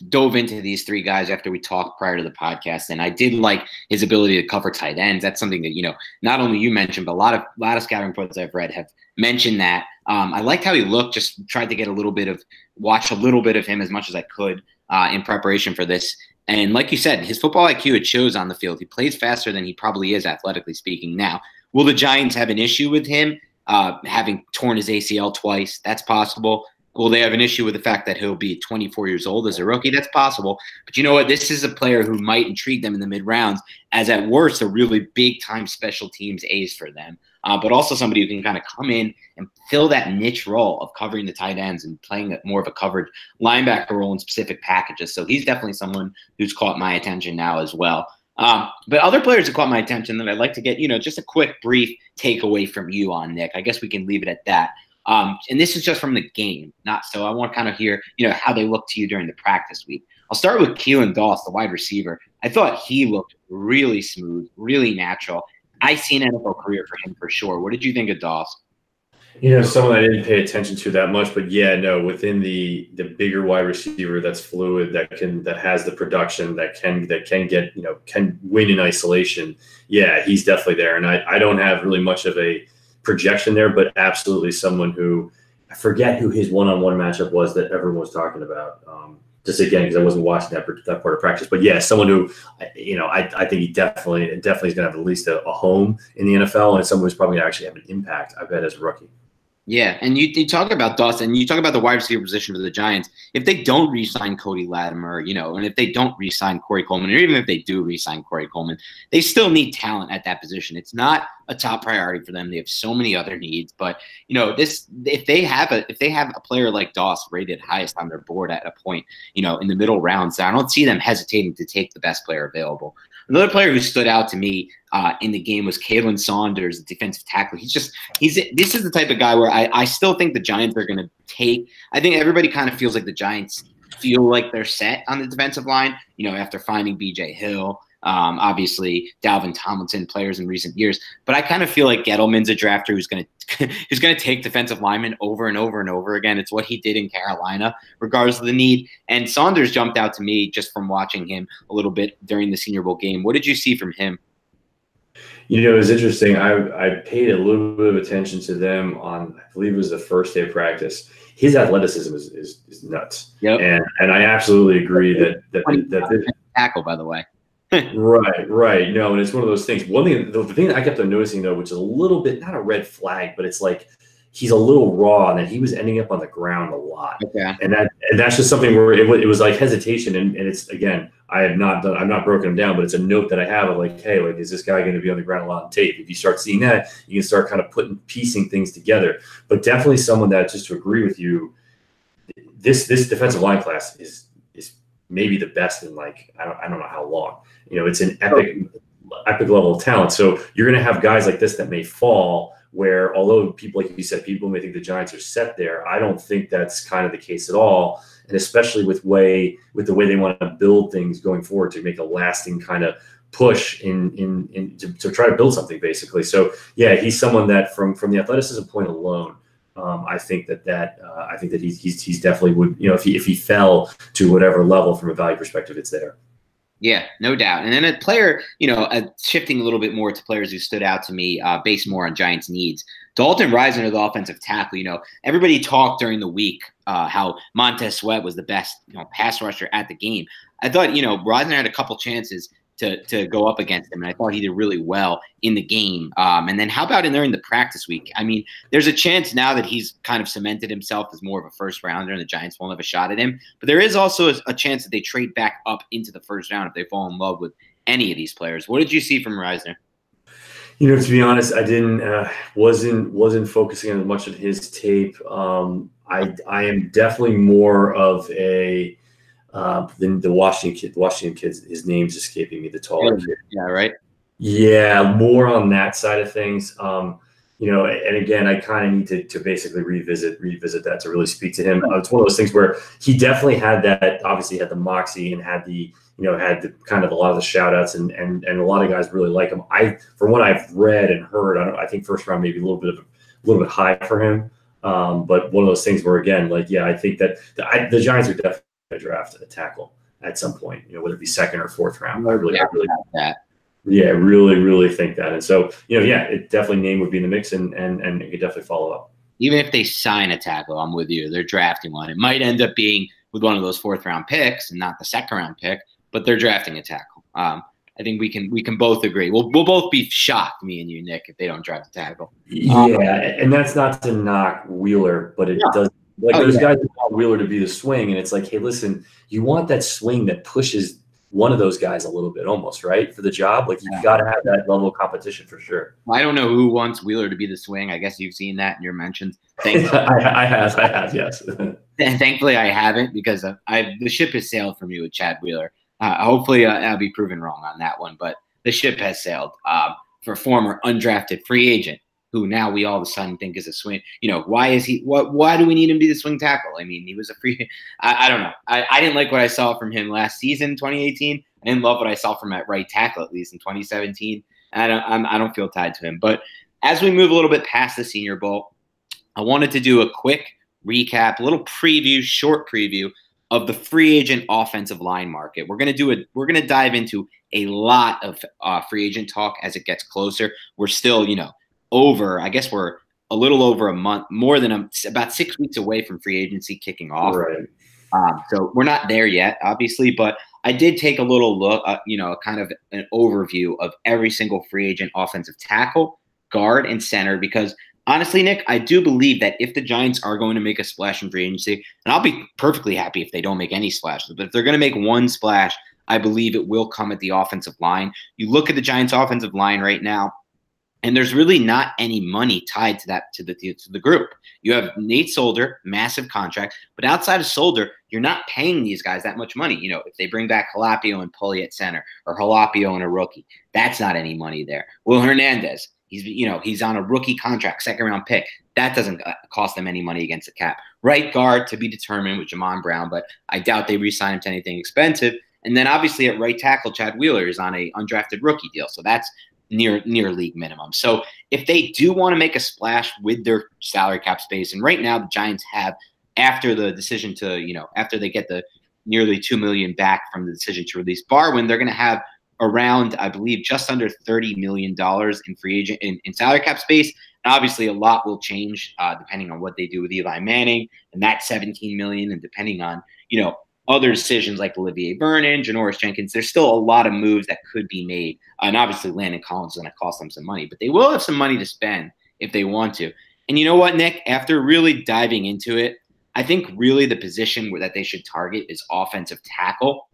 [SPEAKER 1] dove into these 3 guys after we talked prior to the podcast, and I did like his ability to cover tight ends. That's something that, not only you mentioned, but a lot of scouting reports I've read have mentioned that. I liked how he looked, just tried to get watch a little bit of him as much as I could in preparation for this. And like you said, his football IQ, it shows on the field. He plays faster than he probably is, athletically speaking. Now, will the Giants have an issue with him having torn his ACL twice? That's possible. Will they have an issue with the fact that he'll be 24 years old as a rookie? That's possible. But you know what? This is a player who might intrigue them in the mid-rounds as, at worst, a really big-time special teams ace for them. But also somebody who can kind of come in and fill that niche role of covering the tight ends and playing more of a covered linebacker role in specific packages. So he's definitely someone who's caught my attention now as well. But other players that caught my attention that I'd like to get, just a quick, brief takeaway from you on, Nick. I guess we can leave it at that. And this is just from the game, not so. I want to kind of hear, how they look to you during the practice week. I'll start with Keelan Doss, the wide receiver. I thought he looked really smooth, really natural. I see an NFL career for him for sure. What did you think of Doss?
[SPEAKER 2] Someone I didn't pay attention to that much, but yeah, no, within the bigger wide receiver that's fluid, that has the production, that can get, can win in isolation. Yeah, he's definitely there. And I don't have really much of a projection there, but absolutely someone who, I forget who his one-on-one matchup was that everyone was talking about. Just again, because I wasn't watching that part of practice, but yeah, someone who, I think he definitely is going to have at least a home in the NFL, and someone who's probably going to actually have an impact, I bet, as a rookie.
[SPEAKER 1] Yeah, and you talk about Dawson, you talk about the wide receiver position for the Giants. If they don't re-sign Cody Latimer, and if they don't re-sign Corey Coleman, or even if they do re-sign Corey Coleman, they still need talent at that position. It's not a top priority for them. They have so many other needs, but if they have a player like Doss rated highest on their board at a point, in the middle rounds, I don't see them hesitating to take the best player available. Another player who stood out to me in the game was Kalen Saunders, the defensive tackle. This is the type of guy where I still think the Giants are going to take. I think everybody kind of feels like the Giants feel like they're set on the defensive line, after finding B.J. Hill, obviously Dalvin Tomlinson, players in recent years. But I kind of feel like Gettleman's a drafter who's going to take defensive linemen over and over and over again. It's what he did in Carolina, regardless of the need. And Saunders jumped out to me just from watching him a little bit during the Senior Bowl game. What did you see from him?
[SPEAKER 2] It was interesting. I paid a little bit of attention to them on, I believe it was the first day of practice. His athleticism is nuts.
[SPEAKER 1] Yep.
[SPEAKER 2] And I absolutely agree that
[SPEAKER 1] tackle, by the way.
[SPEAKER 2] Right. No, and it's one of those things. The thing that I kept on noticing, though, which is a little bit, not a red flag, but it's like he's a little raw, and that he was ending up on the ground a lot.
[SPEAKER 1] Okay.
[SPEAKER 2] And that's just something where it was like hesitation. And it's, again, I've not broken him down, but it's a note that I have of like, hey, like, is this guy going to be on the ground a lot on tape? If you start seeing that, you can start kind of piecing things together. But definitely someone that, just to agree with you, this defensive line class is maybe the best in, like, I don't know how long. It's an epic level of talent. So you're going to have guys like this that may fall, where, although people, like you said, people may think the Giants are set there, I don't think that's kind of the case at all. And especially with the way they want to build things going forward to make a lasting kind of push to try to build something, basically. So yeah, he's someone that from the athleticism point alone, I think that he's definitely would, if he fell to whatever level from a value perspective, it's there.
[SPEAKER 1] Yeah, no doubt. And then a player, shifting a little bit more to players who stood out to me, based more on Giants' needs. Dalton Risner, the offensive tackle, everybody talked during the week how Montez Sweat was the best, pass rusher at the game. I thought, Risner had a couple chances to go up against him, and I thought he did really well in the game. And then how about during the practice week? I mean, there's a chance now that he's kind of cemented himself as more of a first rounder, and the Giants won't have a shot at him. But there is also a chance that they trade back up into the first round if they fall in love with any of these players. What did you see from Risner?
[SPEAKER 2] To be honest, I didn't wasn't focusing on much of his tape. I am definitely more of a the Washington kids. His name's escaping me. The taller kid.
[SPEAKER 1] Yeah, right.
[SPEAKER 2] Yeah, more on that side of things. And again, I kind of need to basically revisit that to really speak to him. It's one of those things where he definitely had that. Obviously, had the moxie and had the kind of a lot of the shout outs, and a lot of guys really like him. From what I've read and heard, I think first round maybe a little bit high for him. But one of those things where, again, like, yeah, I think that the Giants are definitely going to draft a tackle at some point. Whether it be second or fourth round. I really
[SPEAKER 1] that.
[SPEAKER 2] Yeah, really think that. And so, it definitely name would be in the mix, and it could definitely follow up.
[SPEAKER 1] Even if they sign a tackle, I'm with you. They're drafting one. It might end up being with one of those fourth round picks and not the second round pick, but they're drafting a tackle. I think we can both agree. We'll both be shocked, me and you, Nick, if they don't draft a tackle.
[SPEAKER 2] Yeah, and that's not to knock Wheeler, but it does. Like, those guys want Wheeler to be the swing, and it's like, hey, listen, you want that swing that pushes one of those guys a little bit, almost, right, for the job. Like, you've got to have that level of competition for sure.
[SPEAKER 1] I don't know who wants Wheeler to be the swing. I guess you've seen that in your mentions.
[SPEAKER 2] I have, yes.
[SPEAKER 1] Thankfully, I haven't, because the ship has sailed for me with Chad Wheeler. Hopefully, I'll be proven wrong on that one, but the ship has sailed for former undrafted free agent who now we all of a sudden think is a swing. Why is he? Why do we need him to be the swing tackle? I mean, he was a free. I don't know. I didn't like what I saw from him last season, 2018. I didn't love what I saw from at right tackle, at least in 2017. I don't feel tied to him. But as we move a little bit past the Senior Bowl, I wanted to do a quick recap, a little preview, short preview of the free agent offensive line market. We're going to dive into a lot of free agent talk as it gets closer. We're still, I guess we're a little over a month, about 6 weeks away from free agency kicking off.
[SPEAKER 2] Right.
[SPEAKER 1] So we're not there yet, obviously, but I did take a little look, kind of an overview of every single free agent offensive tackle, guard, and center, because honestly, Nick, I do believe that if the Giants are going to make a splash in free agency, and I'll be perfectly happy if they don't make any splashes, but if they're going to make one splash, I believe it will come at the offensive line. You look at the Giants' offensive line right now, and there's really not any money tied to the group. You have Nate Solder, massive contract, but outside of Solder, you're not paying these guys that much money. If they bring back Halapio and Pulley at center, or Halapio and a rookie, that's not any money there. Will Hernandez, he's on a rookie contract, second-round pick. That doesn't cost them any money against the cap. Right guard to be determined with Jamon Brown, but I doubt they re-sign him to anything expensive. And then obviously at right tackle, Chad Wheeler is on a undrafted rookie deal, so that's near league minimum. So if they do want to make a splash with their salary cap space, and right now the Giants have, after the decision to, after they get the nearly $2 million back from the decision to release Barwin, they're going to have around, I believe, just under $30 million in free agent in salary cap space. And obviously a lot will change depending on what they do with Eli Manning and that $17 million, and depending on, other decisions like Olivier Vernon, Janoris Jenkins. There's still a lot of moves that could be made. And obviously Landon Collins is going to cost them some money, but they will have some money to spend if they want to. And you know what, Nick? After really diving into it, I think really the position that they should target is offensive tackle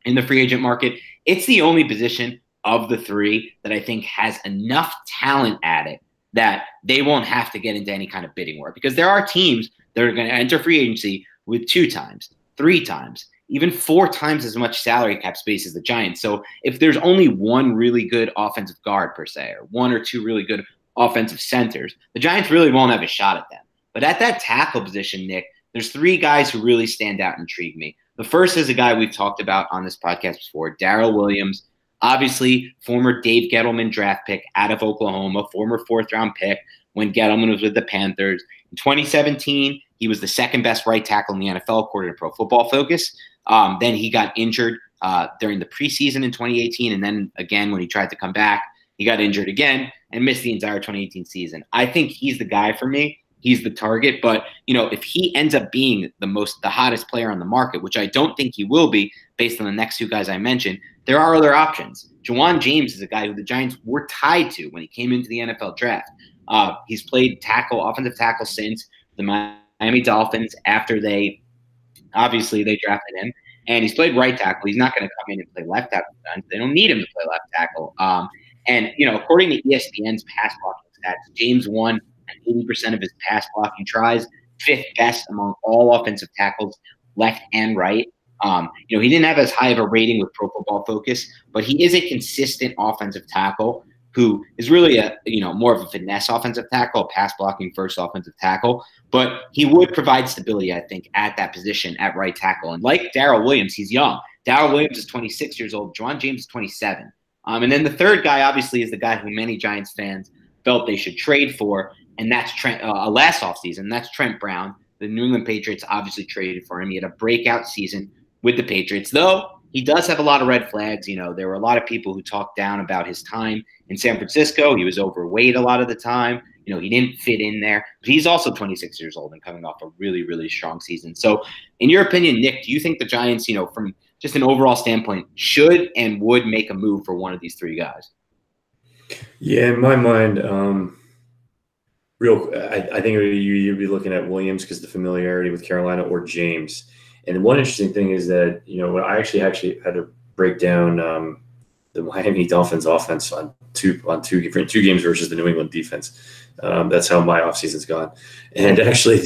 [SPEAKER 1] in the free agent market. It's the only position of the three that I think has enough talent at it that they won't have to get into any kind of bidding war, because there are teams that are going to enter free agency with 2 times, 3 times, even 4 times as much salary cap space as the Giants. So if there's only one really good offensive guard per se, or 1 or 2 really good offensive centers, the Giants really won't have a shot at them. But at that tackle position, Nick, there's 3 guys who really stand out and intrigue me. The first is a guy we've talked about on this podcast before, Darrell Williams, obviously former Dave Gettleman draft pick out of Oklahoma, former 4th-round pick when Gettleman was with the Panthers. In 2017, he was the second best right tackle in the NFL according to Pro Football Focus. Then he got injured during the preseason in 2018, and then again when he tried to come back, he got injured again and missed the entire 2018 season. I think he's the guy for me. He's the target, but if he ends up being the hottest player on the market, which I don't think he will be based on the next 2 guys I mentioned, there are other options. Juwan James is a guy who the Giants were tied to when he came into the NFL draft. He's played offensive tackle since the Miami Dolphins after they drafted him, and he's played right tackle. He's not going to come in and play left tackle. They don't need him to play left tackle. And according to ESPN's pass blocking stats, James won 80% of his pass blocking tries, 5th best among all offensive tackles, left and right. He didn't have as high of a rating with Pro Football Focus, but he is a consistent offensive tackle who is really a more of a finesse offensive tackle, a pass blocking first offensive tackle. But he would provide stability, I think, at that position at right tackle. And like Darrell Williams, he's young. Darrell Williams is 26 years old. Juwan James is 27. And then the third guy, obviously, is the guy who many Giants fans felt they should trade for, and that's Trent. Last offseason, that's Trent Brown. The New England Patriots obviously traded for him. He had a breakout season with the Patriots, though he does have a lot of red flags. There were a lot of people who talked down about his time in San Francisco. He was overweight a lot of the time. He didn't fit in there. But he's also 26 years old and coming off a really, really strong season. So in your opinion, Nick, do you think the Giants, from just an overall standpoint, should and would make a move for one of these 3 guys?
[SPEAKER 2] Yeah, in my mind, I think you'd be looking at Williams because the familiarity with Carolina, or James. And one interesting thing is that, I actually had to break down the Miami Dolphins offense on two games versus the New England defense. That's how my offseason's gone. And actually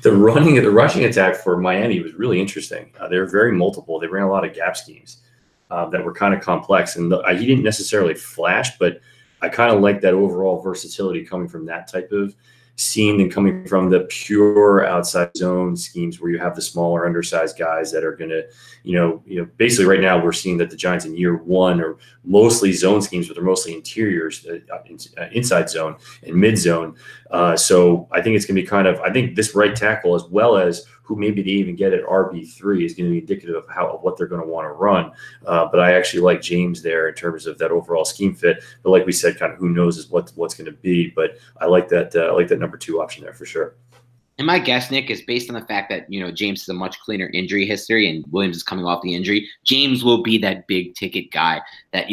[SPEAKER 2] the rushing attack for Miami was really interesting. They were very multiple. They ran a lot of gap schemes that were kind of complex. And he didn't necessarily flash, but I kind of like that overall versatility coming from that type of scheme and coming from the pure outside zone schemes where you have the smaller, undersized guys that are going to, basically right now we're seeing that the Giants in year one are mostly zone schemes, but they're mostly interiors, inside zone and mid zone. So I think it's going to be I think this right tackle, as well as who maybe they even get at RB3, is going to be indicative of what they're going to want to run. But I actually like James there in terms of that overall scheme fit. But like we said, kind of who knows is what's going to be. But I like that. I like that number 2 option there for sure.
[SPEAKER 1] And my guess, Nick, is based on the fact that, James has a much cleaner injury history and Williams is coming off the injury. James will be that big ticket guy that,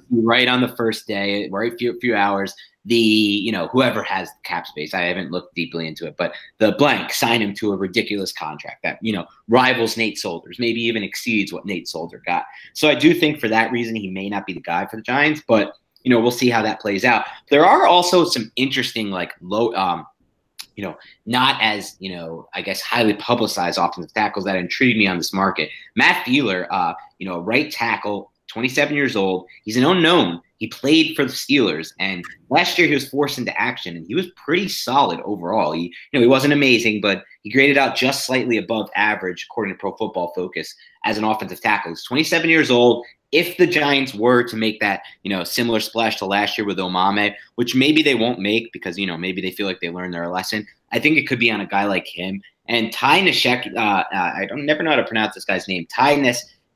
[SPEAKER 1] right on the first day, right few hours, whoever has cap space, I haven't looked deeply into it, but the blank sign him to a ridiculous contract that, rivals Nate Solder's, maybe even exceeds what Nate Solder got. So I do think for that reason, he may not be the guy for the Giants, but, we'll see how that plays out. There are also some interesting, not as, I guess, highly publicized offensive tackles that intrigued me on this market. Matt Feiler, right tackle, 27 years old. He's an unknown. He played for the Steelers, and last year he was forced into action, and he was pretty solid overall. He wasn't amazing, but he graded out just slightly above average according to Pro Football Focus as an offensive tackle. He's 27 years old. If the Giants were to make that, similar splash to last year with Omame, which maybe they won't make because, maybe they feel like they learned their lesson, I think it could be on a guy like him. And Ty Nsekhe, I don't never know how to pronounce this guy's name, Ty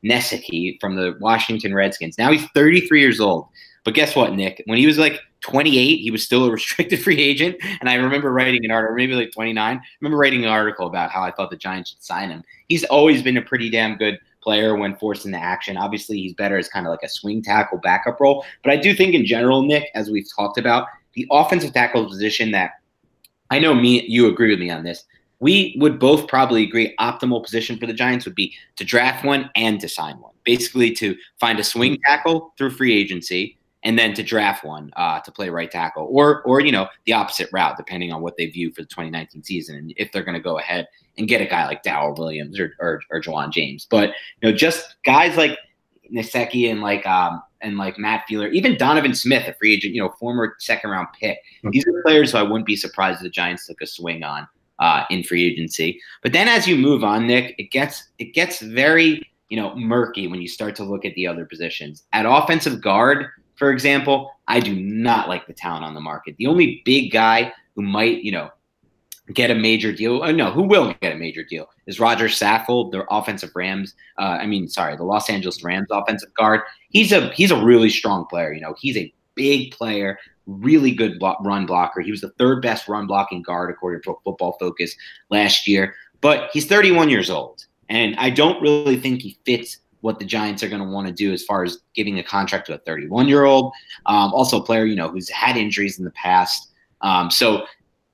[SPEAKER 1] Nsekhe from the Washington Redskins. Now he's 33 years old. But guess what, Nick? When he was 28, he was still a restricted free agent. And I remember writing an article, maybe 29. I remember writing an article about how I thought the Giants should sign him. He's always been a pretty damn good player when forced into action. Obviously, he's better as kind of like a swing tackle backup role. But I do think in general, Nick, as we've talked about, the offensive tackle position that I know you agree with me on this. We would both probably agree optimal position for the Giants would be to draft one and to sign one. Basically to find a swing tackle through free agency and then to draft one to play right tackle or the opposite route, depending on what they view for the 2019 season and if they're going to go ahead and get a guy like Darrell Williams or Juwan James. But, just guys like Nsekhe and Matt Feiler, even Donovan Smith, a free agent, former second-round pick. These are players who I wouldn't be surprised if the Giants took a swing on in free agency. But then as you move on, Nick, it gets very, murky when you start to look at the other positions. At offensive guard, for example, I do not like the talent on the market. The only big guy who might, get a major deal, who will get a major deal is Roger Saffold, the the Los Angeles Rams offensive guard. He's a really strong player. He's a big player, really good run blocker. He was the 3rd best run blocking guard according to Pro Football Focus last year, but he's 31 years old. And I don't really think he fits what the Giants are going to want to do as far as giving a contract to a 31-year-old. Also a player, who's had injuries in the past. So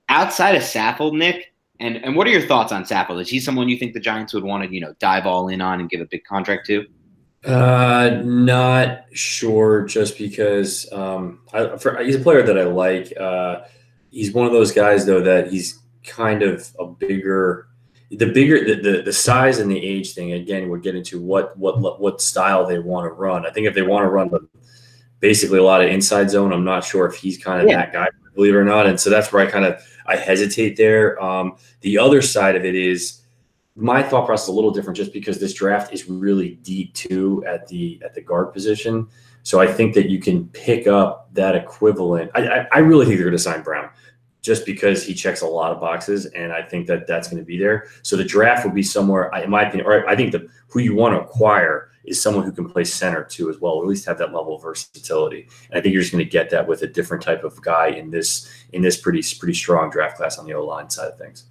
[SPEAKER 1] outside of Saffold, Nick, and what are your thoughts on Saffold? Is he someone you think the Giants would want to, dive all in on and give a big contract to?
[SPEAKER 2] Not sure, just because he's a player that I like. He's one of those guys, though, that he's kind of the size and the age thing. Again, we're getting to what style they want to run. I think if they want to run basically a lot of inside zone, I'm not sure if he's kind of that guy, believe it or not. And so that's where I hesitate there. The other side of it is my thought process is a little different, just because this draft is really deep too at the guard position. So I think that you can pick up that equivalent. I really think they're going to sign Brown, just because he checks a lot of boxes, and I think that that's going to be there. So the draft will be somewhere, in my opinion, or I think who you want to acquire is someone who can play center too as well, or at least have that level of versatility. And I think you're just going to get that with a different type of guy in this pretty strong draft class on the O-line side of things.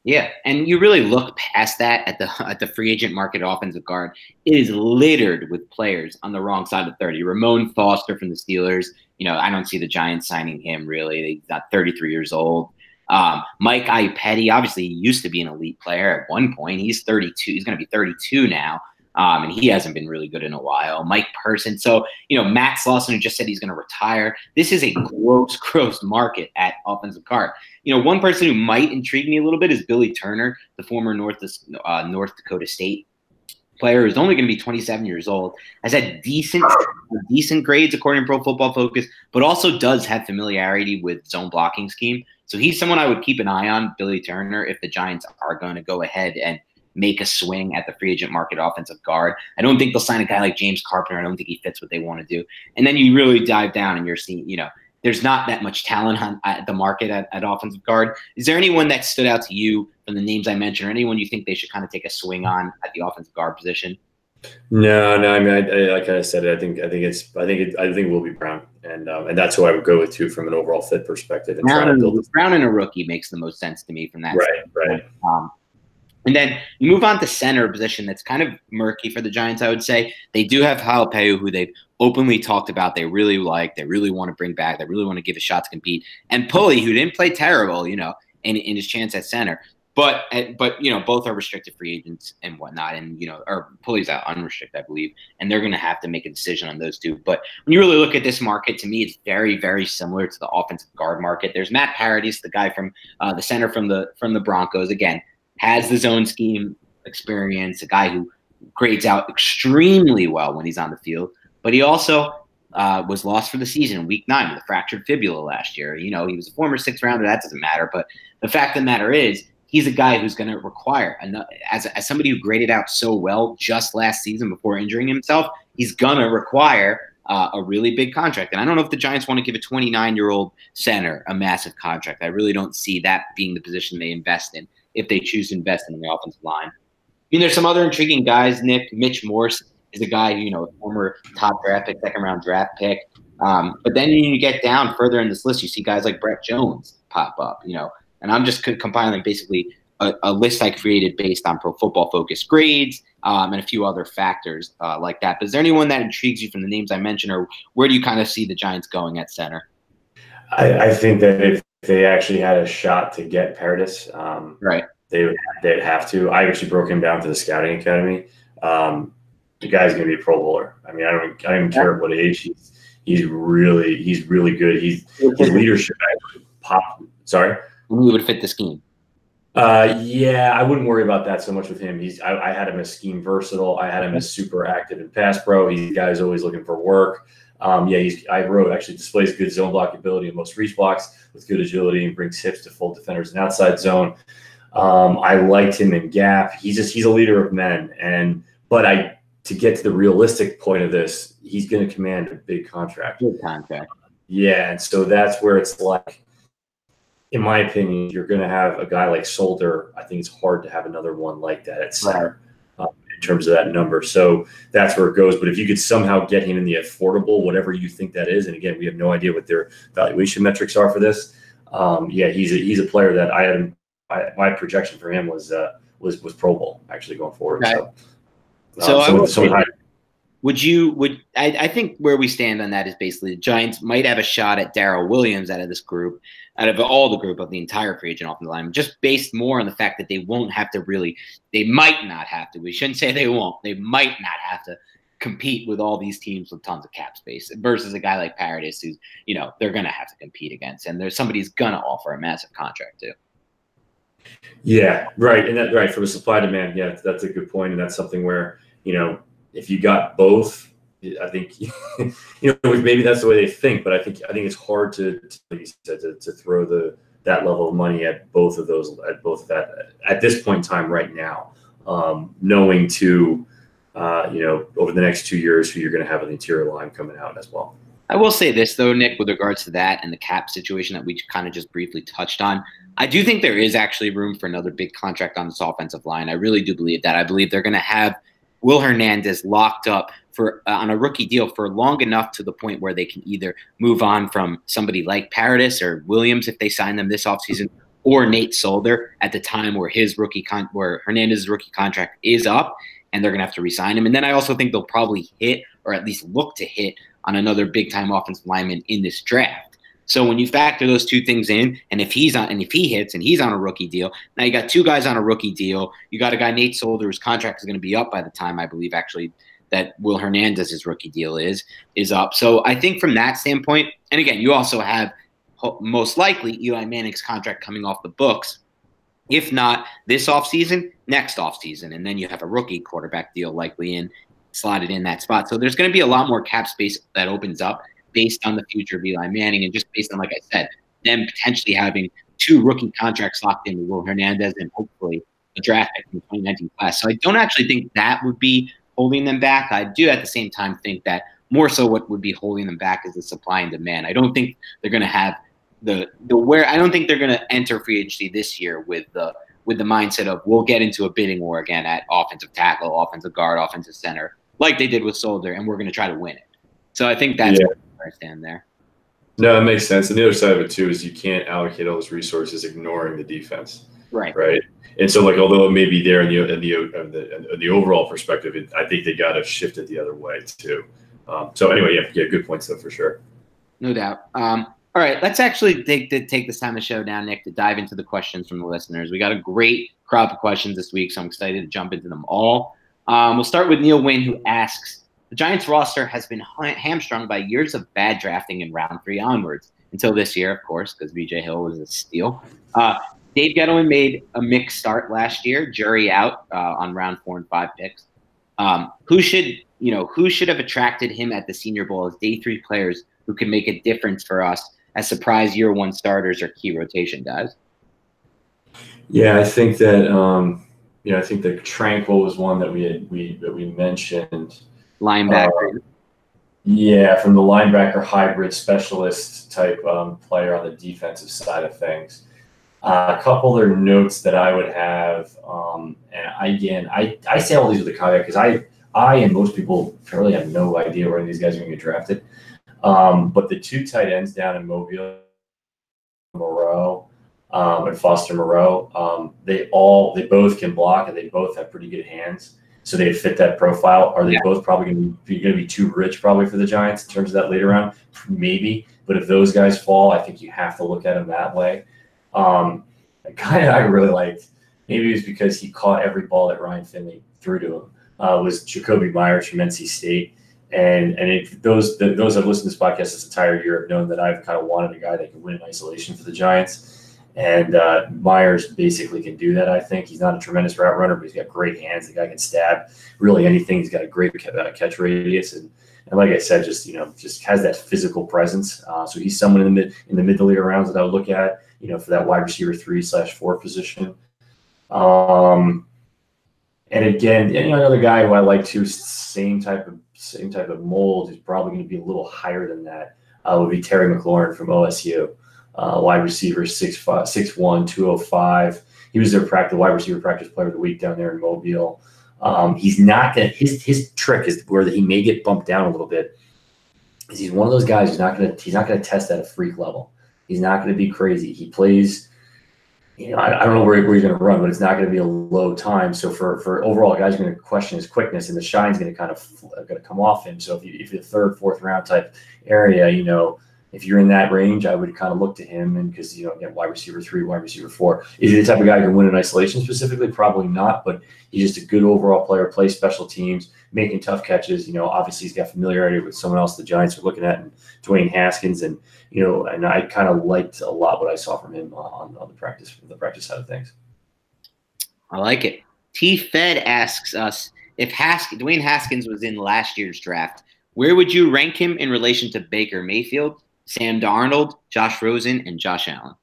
[SPEAKER 1] Yeah, and you really look past that at the free agent market offensive guard. It is littered with players on the wrong side of 30. Ramon Foster from the Steelers. I don't see the Giants signing him really. He's not 33 years old. Mike Iupati, obviously he used to be an elite player at one point. He's 32. He's going to be 32 now. And he hasn't been really good in a while. Mike Person. So, Matt Slauson, who just said he's going to retire. This is a gross market at offensive guard. One person who might intrigue me a little bit is Billy Turner, the former North Dakota State player who's only going to be 27 years old, has had decent grades according to Pro Football Focus, but also does have familiarity with zone blocking scheme. So he's someone I would keep an eye on, Billy Turner, if the Giants are going to go ahead and make a swing at the free agent market offensive guard. I don't think they'll sign a guy like James Carpenter. I don't think he fits what they want to do. And then you really dive down and you're seeing, there's not that much talent at the market at offensive guard. Is there anyone that stood out to you from the names I mentioned, or anyone you think they should kind of take a swing on at the offensive guard position?
[SPEAKER 2] No. I mean, I kind of said it. I think it will be Brown, and that's who I would go with too from an overall fit perspective. And
[SPEAKER 1] Brown and a rookie makes the most sense to me from that.
[SPEAKER 2] Right.
[SPEAKER 1] And then you move on to center position. That's kind of murky for the Giants, I would say. They do have Halapeu, who they've openly talked about. They really like. They really want to bring back. They really want to give a shot to compete. And Pulley, who didn't play terrible, in his chance at center. But both are restricted free agents and whatnot. And, or Pulley's out unrestricted, I believe. And they're going to have to make a decision on those two. But when you really look at this market, to me, it's very, very similar to the offensive guard market. There's Matt Paradis, the guy from the center from the Broncos. Again, has the zone scheme experience, a guy who grades out extremely well when he's on the field. But he also was lost for the season in Week 9 with a fractured fibula last year. He was a former sixth rounder. That doesn't matter. But the fact of the matter is, he's a guy who's going to require, as somebody who graded out so well just last season before injuring himself, he's going to require a really big contract. And I don't know if the Giants want to give a 29-year-old center a massive contract. I really don't see that being the position they invest in if they choose to invest in the offensive line. I mean, there's some other intriguing guys, Nick. Mitch Morse is a guy, a former top draft pick, second-round draft pick. But then you get down further in this list, you see guys like Brett Jones pop up, And I'm just compiling basically a list I created based on Pro Football Focus grades and a few other factors like that. But is there anyone that intrigues you from the names I mentioned, or where do you kind of see the Giants going at center?
[SPEAKER 2] I think that if they actually had a shot to get Paradis,
[SPEAKER 1] right,
[SPEAKER 2] they'd have to. I actually broke him down to the scouting academy. The guy's going to be a Pro Bowler. I mean, I don't even care what age he's really good. His leadership actually popped. Sorry.
[SPEAKER 1] He would fit the scheme.
[SPEAKER 2] Yeah, I wouldn't worry about that so much with him. I had him as scheme versatile. I had him as super active in pass pro. He's a guy who's always looking for work. I wrote actually displays good zone block ability in most reach blocks with good agility and brings hips to full defenders in outside zone. I liked him in gap. He's a leader of men. But to get to the realistic point of this, he's going to command a big contract.
[SPEAKER 1] Big contract.
[SPEAKER 2] Yeah, and so that's where it's like, in my opinion, you're going to have a guy like Solder. I think it's hard to have another one like that at center in terms of that number. So that's where it goes. But if you could somehow get him in the affordable, whatever you think that is, and again, we have no idea what their valuation metrics are for this. He's a player that I had. My projection for him was Pro Bowl actually going forward.
[SPEAKER 1] Right. I think where we stand on that is basically the Giants might have a shot at Darrell Williams out of this group, out of all the group of the entire free agent offensive line, just based more on the fact that they might not have to. We shouldn't say they won't. They might not have to compete with all these teams with tons of cap space versus a guy like Paradis who's, they're going to have to compete against. And there's somebody's going to offer a massive contract too.
[SPEAKER 2] Yeah, right. And that, right, from a supply demand, yeah, that's a good point. And that's something where, if you got both, I think, maybe that's the way they think, but I think it's hard to like you said, to throw that level of money at both of those, at this point in time right now, knowing over the next 2 years who you're going to have an interior line coming out as well.
[SPEAKER 1] I will say this, though, Nick, with regards to that and the cap situation that we kind of just briefly touched on, I do think there is actually room for another big contract on this offensive line. I really do believe that. I believe they're going to have Will Hernandez locked up on a rookie deal for long enough to the point where they can either move on from somebody like Paradis or Williams if they sign them this offseason, or Nate Solder at the time where where Hernandez's rookie contract is up, and they're going to have to re-sign him. And then I also think they'll probably hit, or at least look to hit, on another big-time offensive lineman in this draft. So when you factor those two things in, and if he hits and he's on a rookie deal, now you got two guys on a rookie deal. You got a guy, Nate Solder, whose contract is going to be up by the time, I believe, actually, that Will Hernandez's rookie deal is up. So I think from that standpoint, and again, you also have most likely Eli Manning's contract coming off the books If not this offseason, next offseason. And then you have a rookie quarterback deal likely slotted in that spot. So there's going to be a lot more cap space that opens up based on the future of Eli Manning and just based on, like I said, them potentially having 2 rookie contracts locked in with Will Hernandez and hopefully a draft pick from the 2019 class. So I don't actually think that would be holding them back. I do at the same time think that more so what would be holding them back is the supply and demand. I don't think they're going to have I don't think they're going to enter free agency this year with the mindset of we'll get into a bidding war again at offensive tackle, offensive guard, offensive center, like they did with Solder, and we're going to try to win it. So I think that's where I stand there.
[SPEAKER 2] No, that makes sense. And the other side of it too is you can't allocate all those resources ignoring the defense.
[SPEAKER 1] Right.
[SPEAKER 2] And so, like, although it may be there in the overall perspective, I think they got to shift it the other way too. So anyway, yeah, good points though for sure.
[SPEAKER 1] No doubt. All right, let's actually take this time of the show down, Nick, to dive into the questions from the listeners. We got a great crop of questions this week, so I'm excited to jump into them all. We'll start with Neil Wynn, who asks, the Giants roster has been hamstrung by years of bad drafting in round 3 onwards, until this year, of course, because V.J. Hill was a steal. Dave Gettleman made a mixed start last year, jury out on round 4 and 5 picks. Who should have attracted him at the Senior Bowl as day 3 players who can make a difference for us as surprise year 1 starters or key rotation guys?
[SPEAKER 2] Yeah, I think that I think that Tranquil was one that we mentioned.
[SPEAKER 1] Linebacker.
[SPEAKER 2] From the linebacker hybrid specialist type player on the defensive side of things. A couple other notes that I would have, and I say all these with a caveat because I and most people really have no idea where these guys are going to get drafted. But the 2 tight ends down in Mobile, Moreau and Foster Moreau, they both can block and they both have pretty good hands. So they fit that profile. Are they both probably going to be too rich probably for the Giants in terms of that later round? Maybe. But if those guys fall, I think you have to look at them that way. A guy I really liked, maybe it was because he caught every ball that Ryan Finley threw to him, was Jacoby Myers from NC State. And those that have listened to this podcast this entire year have known that I've kind of wanted a guy that can win in isolation for the Giants. And Myers basically can do that, I think. He's not a tremendous route runner, but he's got great hands. The guy can stab really anything. He's got a great catch radius. And like I said, just has that physical presence. So he's someone in the mid to later rounds that I would look at, for that wide receiver 3/4 position. And again, another guy who I like too, same type of mold, who's probably going to be a little higher than that, would be Terry McLaurin from OSU, wide receiver 6'1", 205. He was their wide receiver practice player of the week down there in Mobile. He's not gonna. His trick is where he may get bumped down a little bit. Is he's one of those guys who's not gonna test at a freak level. He's not gonna be crazy. He plays. I don't know where he's going to run, but it's not going to be a low time. So for overall, guys are going to question his quickness, and the shine's going to kind of come off him. So if you're 3rd, 4th round type area, if you're in that range, I would kind of look to him, and because again, wide receiver 3, wide receiver 4. Is he the type of guy who can win in isolation specifically? Probably not, but he's just a good overall player. Plays special teams, making tough catches. Obviously he's got familiarity with someone else the Giants are looking at, and Dwayne Haskins, and and I kind of liked a lot what I saw from him on the practice side of things.
[SPEAKER 1] I like it. T-Fed asks us if Dwayne Haskins was in last year's draft, where would you rank him in relation to Baker Mayfield, Sam Darnold, Josh Rosen, and Josh Allen?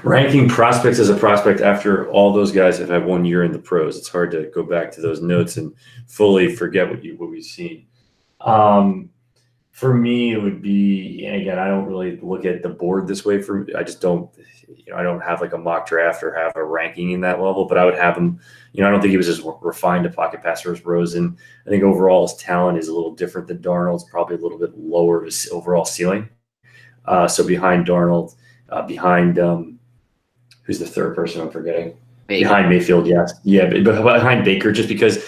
[SPEAKER 2] Ranking prospects as a prospect after all those guys have had 1 year in the pros, it's hard to go back to those notes and fully forget what we've seen. For me, it would be, and again, I don't really look at the board this way. I just don't, I don't have like a mock draft or have a ranking in that level, but I would have him, I don't think he was as refined a pocket passer as Rosen. I think overall his talent is a little different than Darnold's, probably a little bit lower of his overall ceiling. So behind Darnold, who's the third person I'm forgetting? Baker. Behind Mayfield, yes. Yeah, but behind Baker, just because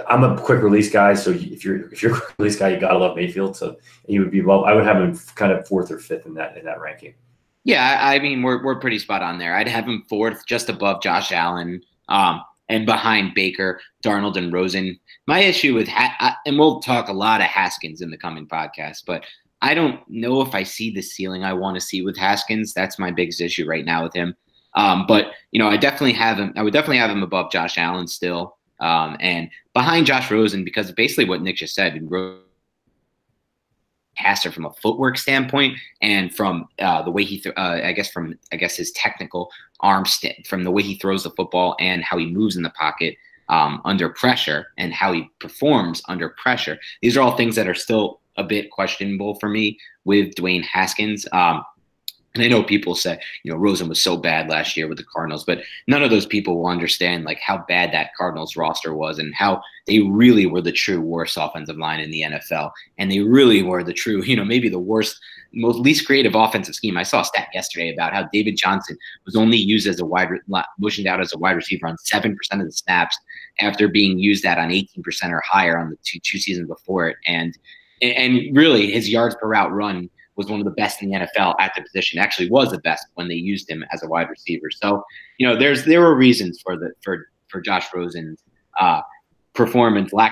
[SPEAKER 2] I'm a quick release guy. So if you're a quick release guy, you gotta love Mayfield. So he would be I would have him kind of 4th or 5th in that ranking.
[SPEAKER 1] Yeah, I mean we're pretty spot on there. I'd have him 4th, just above Josh Allen, and behind Baker, Darnold, and Rosen. My issue with and we'll talk a lot of Haskins in the coming podcast, but I don't know if I see the ceiling I want to see with Haskins. That's my biggest issue right now with him. But I definitely have him. I would definitely have him above Josh Allen still, and behind Josh Rosen, because basically what Nick just said. Passer from a footwork standpoint and from the way he, I guess his technical arm from the way he throws the football and how he moves in the pocket under pressure and how he performs under pressure. These are all things that are still a bit questionable for me with Dwayne Haskins. And I know people say, Rosen was so bad last year with the Cardinals, but none of those people will understand like how bad that Cardinals roster was and how they really were the true worst offensive line in the NFL. And they really were the true, maybe the worst, least creative offensive scheme. I saw a stat yesterday about how David Johnson was only used as motioned out as a wide receiver on 7% of the snaps after being used that on 18% or higher on the two seasons before it. And really his yards per route run was one of the best in the NFL at the position. Actually, was the best when they used him as a wide receiver. So, there were reasons for Josh Rosen's lack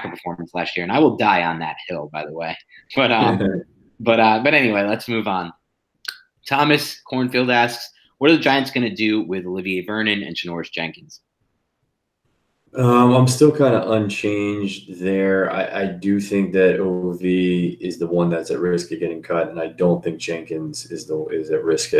[SPEAKER 1] of performance last year, and I will die on that hill, by the way. But anyway, let's move on. Thomas Cornfield asks, "What are the Giants going to do with Olivier Vernon and Janoris Jenkins?"
[SPEAKER 2] I'm still kind of unchanged there. I do think that OV is the one that's at risk of getting cut, and I don't think Jenkins is at risk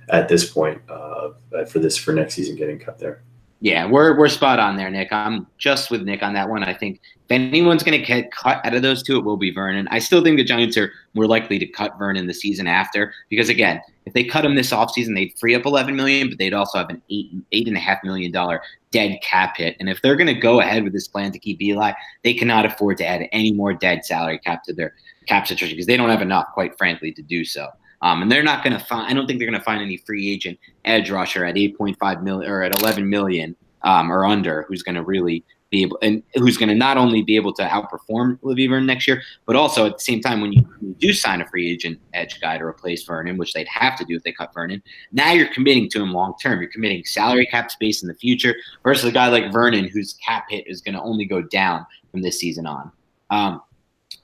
[SPEAKER 2] at this point for next season getting cut there.
[SPEAKER 1] Yeah, we're spot on there, Nick. I'm just with Nick on that one. I think if anyone's going to get cut out of those two, it will be Vernon. I still think the Giants are more likely to cut Vernon the season after because, again, if they cut him this offseason, they'd free up $11 million, but they'd also have an $8.5 million dead cap hit. And if they're going to go ahead with this plan to keep Eli, they cannot afford to add any more dead salary cap to their cap situation because they don't have enough, quite frankly, to do so. And they're not going to find. I don't think they're going to find any free agent edge rusher at 8.5 million or at 11 million or under who's going to really be able and who's going to not only be able to outperform Olivier Vernon next year, but also at the same time when you do sign a free agent edge guy to replace Vernon, which they'd have to do if they cut Vernon. Now you're committing to him long term. You're committing salary cap space in the future versus a guy like Vernon whose cap hit is going to only go down from this season on.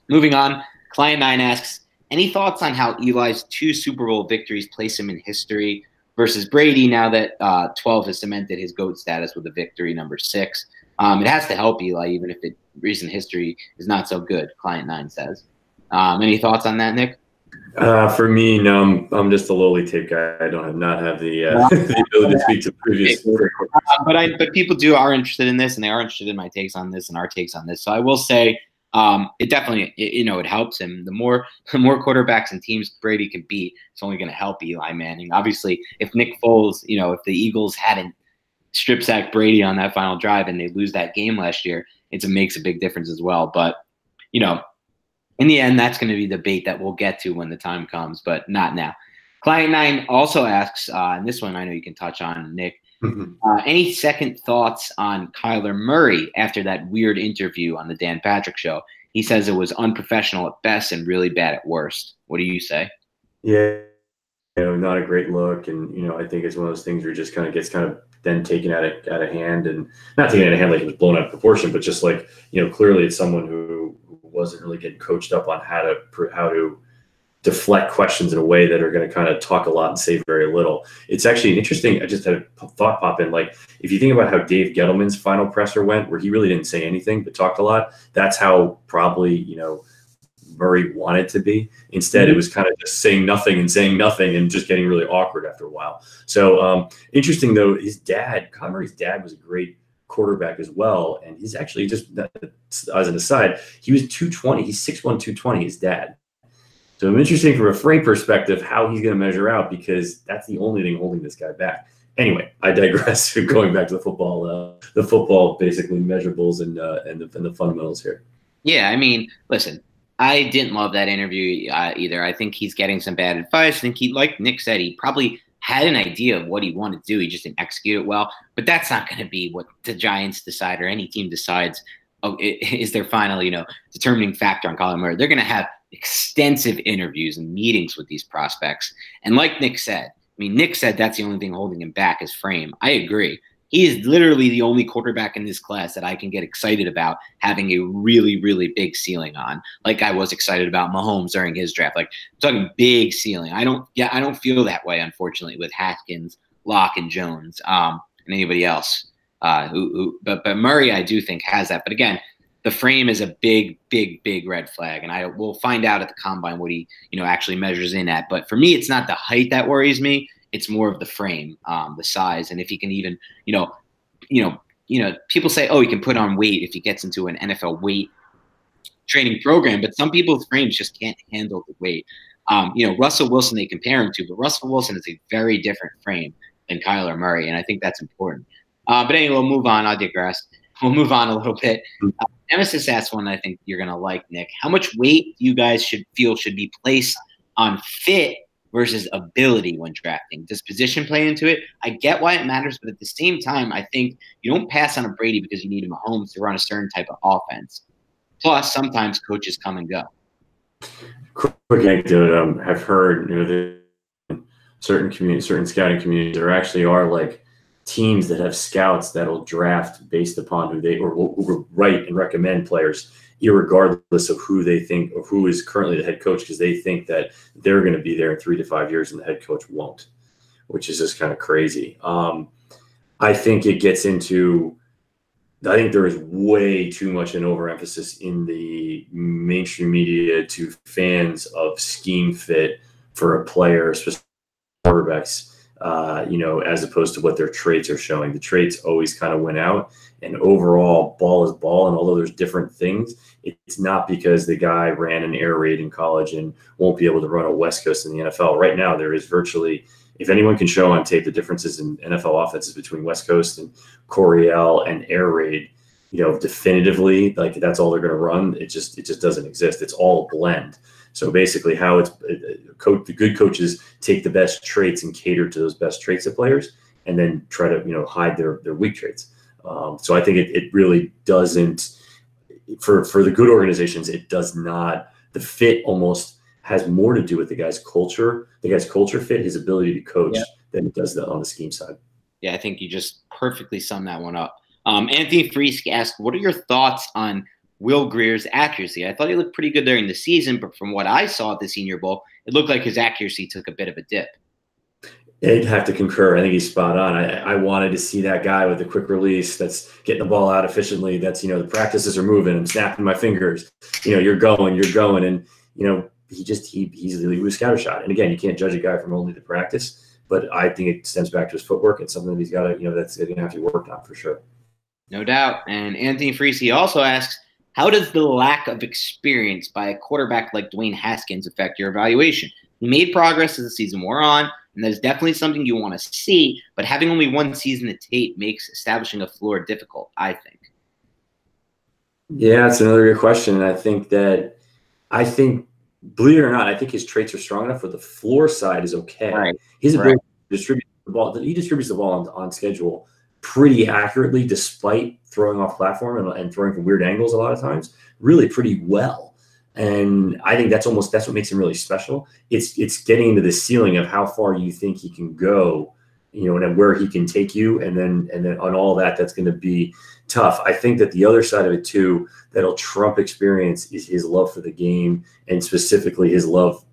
[SPEAKER 1] Moving on, Client 9 asks, any thoughts on how Eli's 2 Super Bowl victories place him in history versus Brady now that 12 has cemented his GOAT status with a victory number 6? It has to help Eli, even if recent history is not so good, Client 9 says. Any thoughts on that, Nick?
[SPEAKER 2] For me, no, I'm just a lowly tape guy. I not have the ability to speak to previous.
[SPEAKER 1] But people are interested in this, and they are interested in my takes on this and our takes on this. So I will say, it definitely, it helps him. The more quarterbacks and teams Brady can beat, it's only going to help Eli Manning. Obviously, if Nick Foles, if the Eagles hadn't strip sacked Brady on that final drive and they lose that game last year, it makes a big difference as well. But, in the end, that's going to be the debate that we'll get to when the time comes, but not now. Client 9 also asks, and this one I know you can touch on, Nick, any second thoughts on Kyler Murray after that weird interview on the Dan Patrick Show? He says it was unprofessional at best and really bad at worst. What do you say?
[SPEAKER 2] Yeah, not a great look. And, I think it's one of those things where it just gets then taken out of hand, and not taken out of hand like it was blown out of proportion, but just like, clearly it's someone who wasn't really getting coached up on how to deflect questions in a way that are going to kind of talk a lot and say very little. It's actually interesting. I just had a thought pop in. Like, if you think about how Dave Gettleman's final presser went, where he really didn't say anything but talked a lot, that's how probably, Murray wanted to be. Instead, it was kind of just saying nothing and just getting really awkward after a while. So interesting, though, Kyler Murray's dad was a great quarterback as well. And he's actually, just as an aside, he was 220. He's 6'1", 220, his dad. So I'm interested from a frame perspective how he's going to measure out, because that's the only thing holding this guy back. Anyway, I digress. Going back to the football basically measurables and the fundamentals here.
[SPEAKER 1] Yeah, I mean, listen, I didn't love that interview either. I think he's getting some bad advice. I think like Nick said, he probably had an idea of what he wanted to do. He just didn't execute it well. But that's not going to be what the Giants decide or any team decides is their final, determining factor on Kyler Murray. They're going to have extensive interviews and meetings with these prospects. And like Nick said, Nick said that's the only thing holding him back is frame. I agree. He is literally the only quarterback in this class that I can get excited about having a really, really big ceiling on. Like I was excited about Mahomes during his draft. Like, I'm talking big ceiling. I don't feel that way, unfortunately, with Haskins, Locke and Jones, and anybody else. But Murray, I do think, has that. But again, the frame is a big, big, big red flag, and I will find out at the combine what he, actually measures in at. But for me, it's not the height that worries me; it's more of the frame, the size, and if he can even, people say, oh, he can put on weight if he gets into an NFL weight training program, but some people's frames just can't handle the weight. Russell Wilson they compare him to, but Russell Wilson is a very different frame than Kyler Murray, and I think that's important. But anyway, we'll move on. I'll digress. We'll move on a little bit. Nemesis asked one I think you're going to like, Nick. How much weight do you guys should be placed on fit versus ability when drafting? Does position play into it? I get why it matters, but at the same time, I think you don't pass on a Brady because you need a Mahomes to run a certain type of offense. Plus, sometimes coaches come and go.
[SPEAKER 2] Quick anecdote. I've heard that certain scouting communities, there actually are like teams that have scouts that'll draft based upon who they or will write and recommend players, irregardless of who they think or who is currently the head coach, because they think that they're going to be there in 3 to 5 years and the head coach won't, which is just kind of crazy. I think it gets into. I think there is way too much an overemphasis in the mainstream media to fans of scheme fit for a player, especially quarterbacks, as opposed to what their traits are showing. The traits always kind of win out, and overall, ball is ball. And although there's different things, it's not because the guy ran an air raid in college and won't be able to run a West Coast in the NFL. Right now, there is virtually, if anyone can show on tape the differences in NFL offenses between West Coast and Coryell and air raid, definitively, like that's all they're going to run. It just doesn't exist. It's all blend. So basically, how the good coaches take the best traits and cater to those best traits of players, and then try to hide their weak traits. So I think it really doesn't. For the good organizations, it does not. The fit almost has more to do with the guy's culture. The guy's culture fit, his ability to coach, than it does on the scheme side.
[SPEAKER 1] Yeah, I think you just perfectly summed that one up. Anthony Friesk asked, what are your thoughts on Will Greer's accuracy? I thought he looked pretty good during the season, but from what I saw at the Senior Bowl, it looked like his accuracy took a bit of a dip.
[SPEAKER 2] I'd have to concur. I think he's spot on. I wanted to see that guy with a quick release that's getting the ball out efficiently. That's, the practices are moving. I'm snapping my fingers. You're going. And, he was scattershot. And again, you can't judge a guy from only the practice, but I think it stems back to his footwork. It's something that he's got to, that's going to have to be worked on for sure.
[SPEAKER 1] No doubt. And Anthony Friese also asks, how does the lack of experience by a quarterback like Dwayne Haskins affect your evaluation? He made progress as the season wore on, and that is definitely something you want to see, but having only one season to tape makes establishing a floor difficult, I think.
[SPEAKER 2] Yeah, it's another good question. And I think, believe it or not, I think his traits are strong enough where the floor side is okay.
[SPEAKER 1] Right.
[SPEAKER 2] His ability to distribute the ball, he distributes the ball on schedule pretty accurately, despite throwing off platform and throwing from weird angles a lot of times, really pretty well. And I think that's what makes him really special. It's getting into the ceiling of how far you think he can go, and where he can take you, and then on all that's going to be tough. I think that the other side of it too, that'll trump experience, is his love for the game, and specifically his love,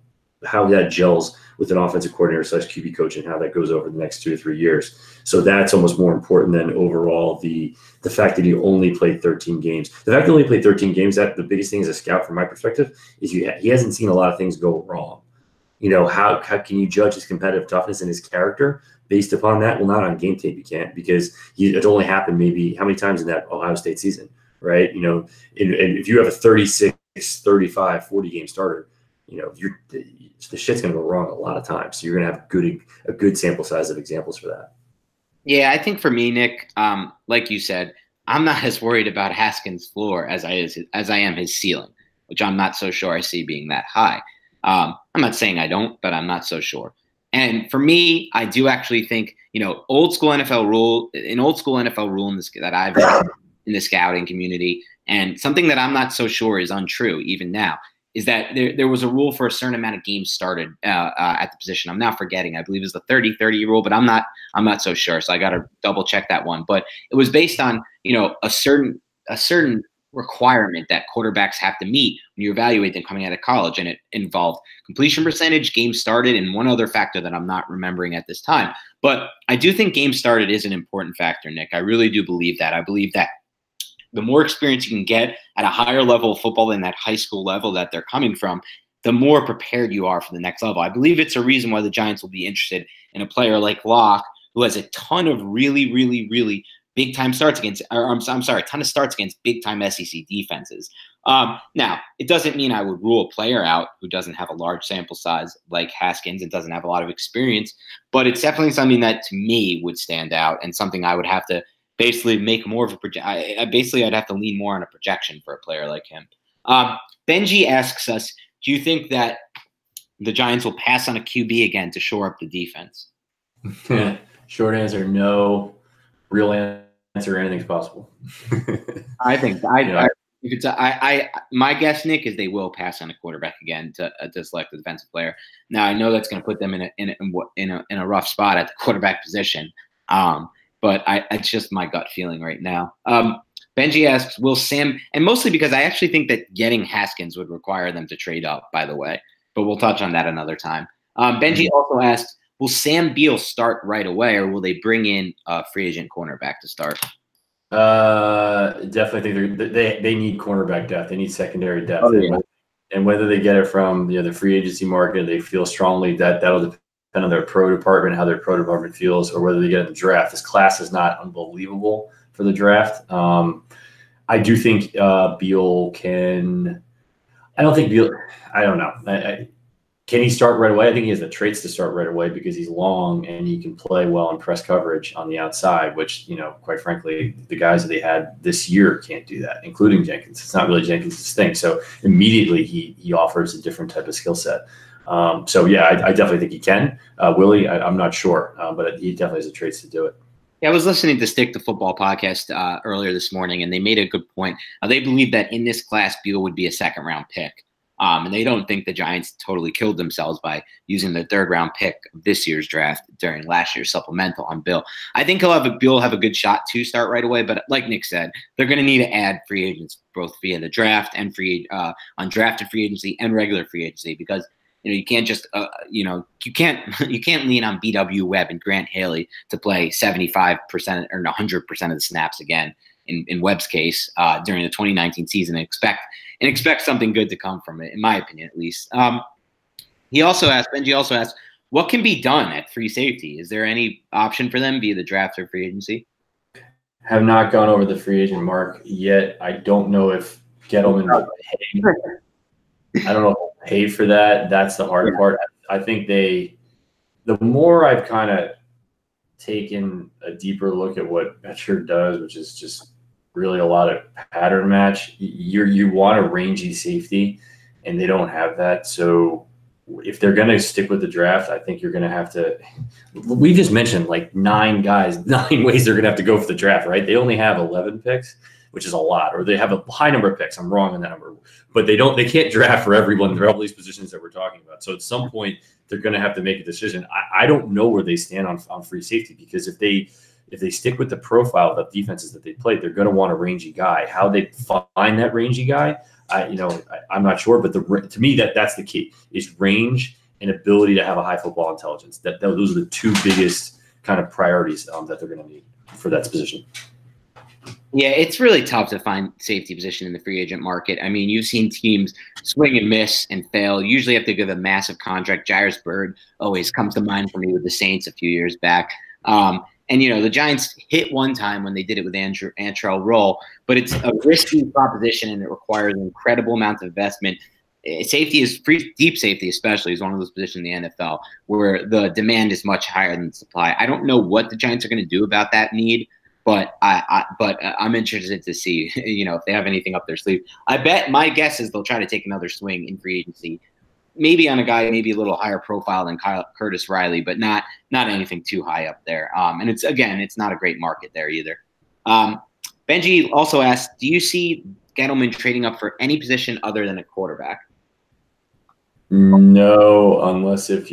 [SPEAKER 2] how that gels with an offensive coordinator / QB coach, and how that goes over the next 2 to 3 years. So that's almost more important than overall the fact that he only played 13 games. The fact that he only played 13 games, that the biggest thing as a scout from my perspective is he hasn't seen a lot of things go wrong. How can you judge his competitive toughness and his character based upon that? Well, not on game tape, you can't, because it only happened maybe how many times in that Ohio State season, right? And if you have a 36, 35, 40 game starter, the shit's going to go wrong a lot of times. So you're going to have a good sample size of examples for that.
[SPEAKER 1] Yeah, I think for me, Nick, like you said, I'm not as worried about Haskins' floor as I am his ceiling, which I'm not so sure I see being that high. I'm not saying I don't, but I'm not so sure. And for me, I do actually think, old school NFL rule that I've read in the scouting community, and something that I'm not so sure is untrue even now, is that there was a rule for a certain amount of games started at the position. I'm now forgetting. I believe it's the 30-30 rule, but I'm not so sure. So I got to double check that one. But it was based on a certain requirement that quarterbacks have to meet when you evaluate them coming out of college, and it involved completion percentage, games started, and one other factor that I'm not remembering at this time. But I do think game started is an important factor, Nick. I really do believe that. I believe that the more experience you can get at a higher level of football than that high school level that they're coming from, the more prepared you are for the next level. I believe it's a reason why the Giants will be interested in a player like Locke, who has a ton of really, really, really big time starts against, or I'm sorry, a ton of starts against big time SEC defenses. Now, it doesn't mean I would rule a player out who doesn't have a large sample size like Haskins and doesn't have a lot of experience, but it's definitely something that to me would stand out and something I would have to basically make more of a project. I'd have to lean more on a projection for a player like him. Benji asks us, do you think that the Giants will pass on a QB again to shore up the defense?
[SPEAKER 2] Short answer, no. Real answer, anything's possible.
[SPEAKER 1] I think my guess, Nick, is they will pass on a quarterback again to select a defensive player. Now I know that's going to put them in a rough spot at the quarterback position. But it's just my gut feeling right now. Benji asks, will Sam, and mostly because I actually think that getting Haskins would require them to trade up, by the way, but we'll touch on that another time. Benji also asks, will Sam Beal start right away, or will they bring in a free agent cornerback to start?
[SPEAKER 2] Definitely think they need cornerback depth. They need secondary depth. Oh, yeah. And whether they get it from the free agency market, they feel strongly that'll depend on their pro department, how their pro department feels, or whether they get in the draft. This class is not unbelievable for the draft. I do think Beal can. I don't think Beal. I don't know. Can he start right away? I think he has the traits to start right away because he's long and he can play well in press coverage on the outside, which, quite frankly, the guys that they had this year can't do that, including Jenkins. It's not really Jenkins' thing. So immediately he offers a different type of skill set. So, yeah, I definitely think he can. Willie, I'm not sure, but he definitely has the traits to do it.
[SPEAKER 1] Yeah, I was listening to Stick to Football podcast earlier this morning, and they made a good point. They believe that in this class, Beal would be a second-round pick. And they don't think the Giants totally killed themselves by using the third-round pick of this year's draft during last year's supplemental on Beal. I think Beal will have a good shot to start right away, but like Nick said, they're going to need to add free agents both via the draft and undrafted free agency and regular free agency because you can't just you can't lean on BW Webb and Grant Haley to play 75% or 100% of the snaps again in Webb's case during the 2019 season and expect something good to come from it, in my opinion, at least. Benji also asked, what can be done at free safety? Is there any option for them via the draft or free agency?
[SPEAKER 2] Have not gone over the free agent mark yet. I don't know if Gettleman will pay. I don't know if they'll pay for that. That's the hard part. I think the more I've kind of taken a deeper look at what Betcher does, which is just really a lot of pattern match. You want a rangy safety, and they don't have that. So if they're going to stick with the draft, I think you're going to have to – we just mentioned like 9 ways they're going to have to go for the draft, right? They only have 11 picks, which is a lot, or they have a high number of picks. I'm wrong on that number. But they can't draft for everyone for all these positions that we're talking about. So at some point, they're going to have to make a decision. I don't know where they stand on free safety because if they stick with the profile of defenses that they play, they're going to want a rangy guy. How they find that rangy guy, I'm not sure. But to me, that's the key is range and ability to have a high football intelligence. Those are the 2 biggest kind of priorities that they're going to need for that position.
[SPEAKER 1] Yeah, it's really tough to find safety position in the free agent market. I mean, you've seen teams swing and miss and fail. Usually have to give a massive contract. Jairus Byrd always comes to mind for me with the Saints a few years back. And, the Giants hit one time when they did it with Antrell Roll, but it's a risky proposition and it requires an incredible amount of investment. Safety is deep safety, especially, is one of those positions in the NFL where the demand is much higher than the supply. I don't know what the Giants are going to do about that need, but I'm interested to see, if they have anything up their sleeve. I bet my guess is they'll try to take another swing in free agency. Maybe on a guy maybe a little higher profile than Curtis Riley, but not anything too high up there. And it's not a great market there either. Benji also asked, do you see Gettleman trading up for any position other than a quarterback?
[SPEAKER 2] No, unless if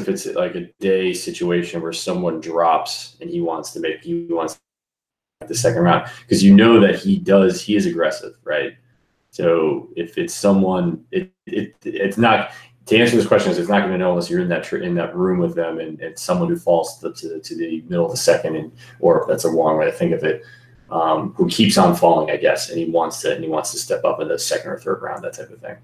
[SPEAKER 2] it's like a day situation where someone drops and he wants the second round because that he is aggressive, right? So if it's someone, it's not to answer this question is it's not going to know unless you're in that room with them and someone who falls to the middle of the second, and or that's a wrong way to think of it, who keeps on falling, I guess, and he wants to step up in the second or third round, that type of thing.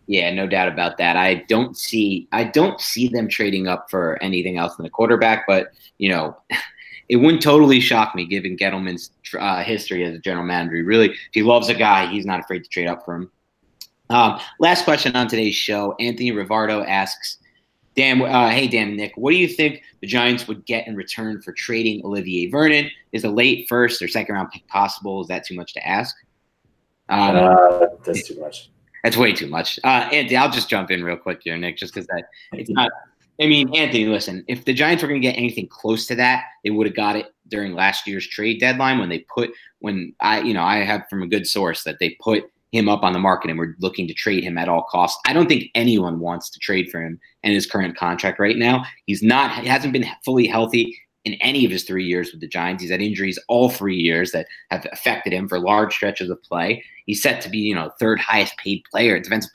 [SPEAKER 1] Yeah, no doubt about that. I don't see them trading up for anything else than a quarterback, but it wouldn't totally shock me given Gettleman's history as a general manager. Really, if he loves a guy, he's not afraid to trade up for him. Last question on today's show. Anthony Rivardo asks, Dan, hey, Dan and Nick, what do you think the Giants would get in return for trading Olivier Vernon? Is a late first or second round pick possible? Is that too much to ask?
[SPEAKER 2] That's too much.
[SPEAKER 1] That's way too much. Anthony, I'll just jump in real quick here, Nick, just because it's not. I mean, Anthony, listen, if the Giants were going to get anything close to that, they would have got it during last year's trade deadline I have from a good source that they put him up on the market and we're looking to trade him at all costs. I don't think anyone wants to trade for him in his current contract right now. He hasn't been fully healthy in any of his 3 years with the Giants. He's had injuries all 3 years that have affected him for large stretches of play. He's set to be, third highest paid defensive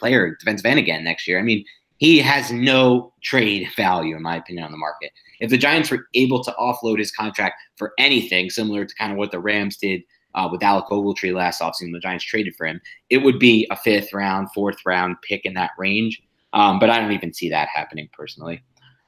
[SPEAKER 1] end again next year. I mean, he has no trade value, in my opinion, on the market. If the Giants were able to offload his contract for anything similar to kind of what the Rams did with Alec Ogletree last offseason, the Giants traded for him, it would be a 5th round, 4th round pick in that range. But I don't even see that happening personally.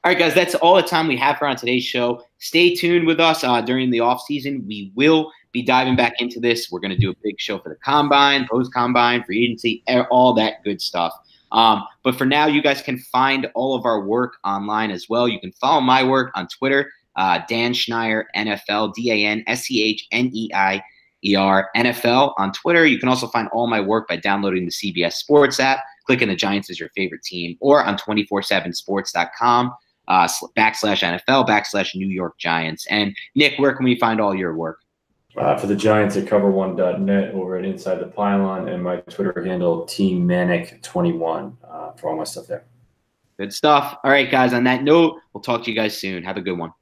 [SPEAKER 1] All right, guys, that's all the time we have for on today's show. Stay tuned with us during the offseason. We will be diving back into this. We're going to do a big show for the Combine, post-Combine, free agency, all that good stuff. But for now, you guys can find all of our work online as well. You can follow my work on Twitter, Dan Schneier, NFL, DANSCHNEIER, NFL on Twitter. You can also find all my work by downloading the CBS Sports app, clicking the Giants as your favorite team, or on 247sports.com. /NFL /New York Giants. And Nick, where can we find all your work?
[SPEAKER 2] For the Giants at cover1.net, over at Inside the Pylon, and my Twitter handle, TeamManic21, for all my stuff there.
[SPEAKER 1] Good stuff. All right, guys, on that note, we'll talk to you guys soon. Have a good one.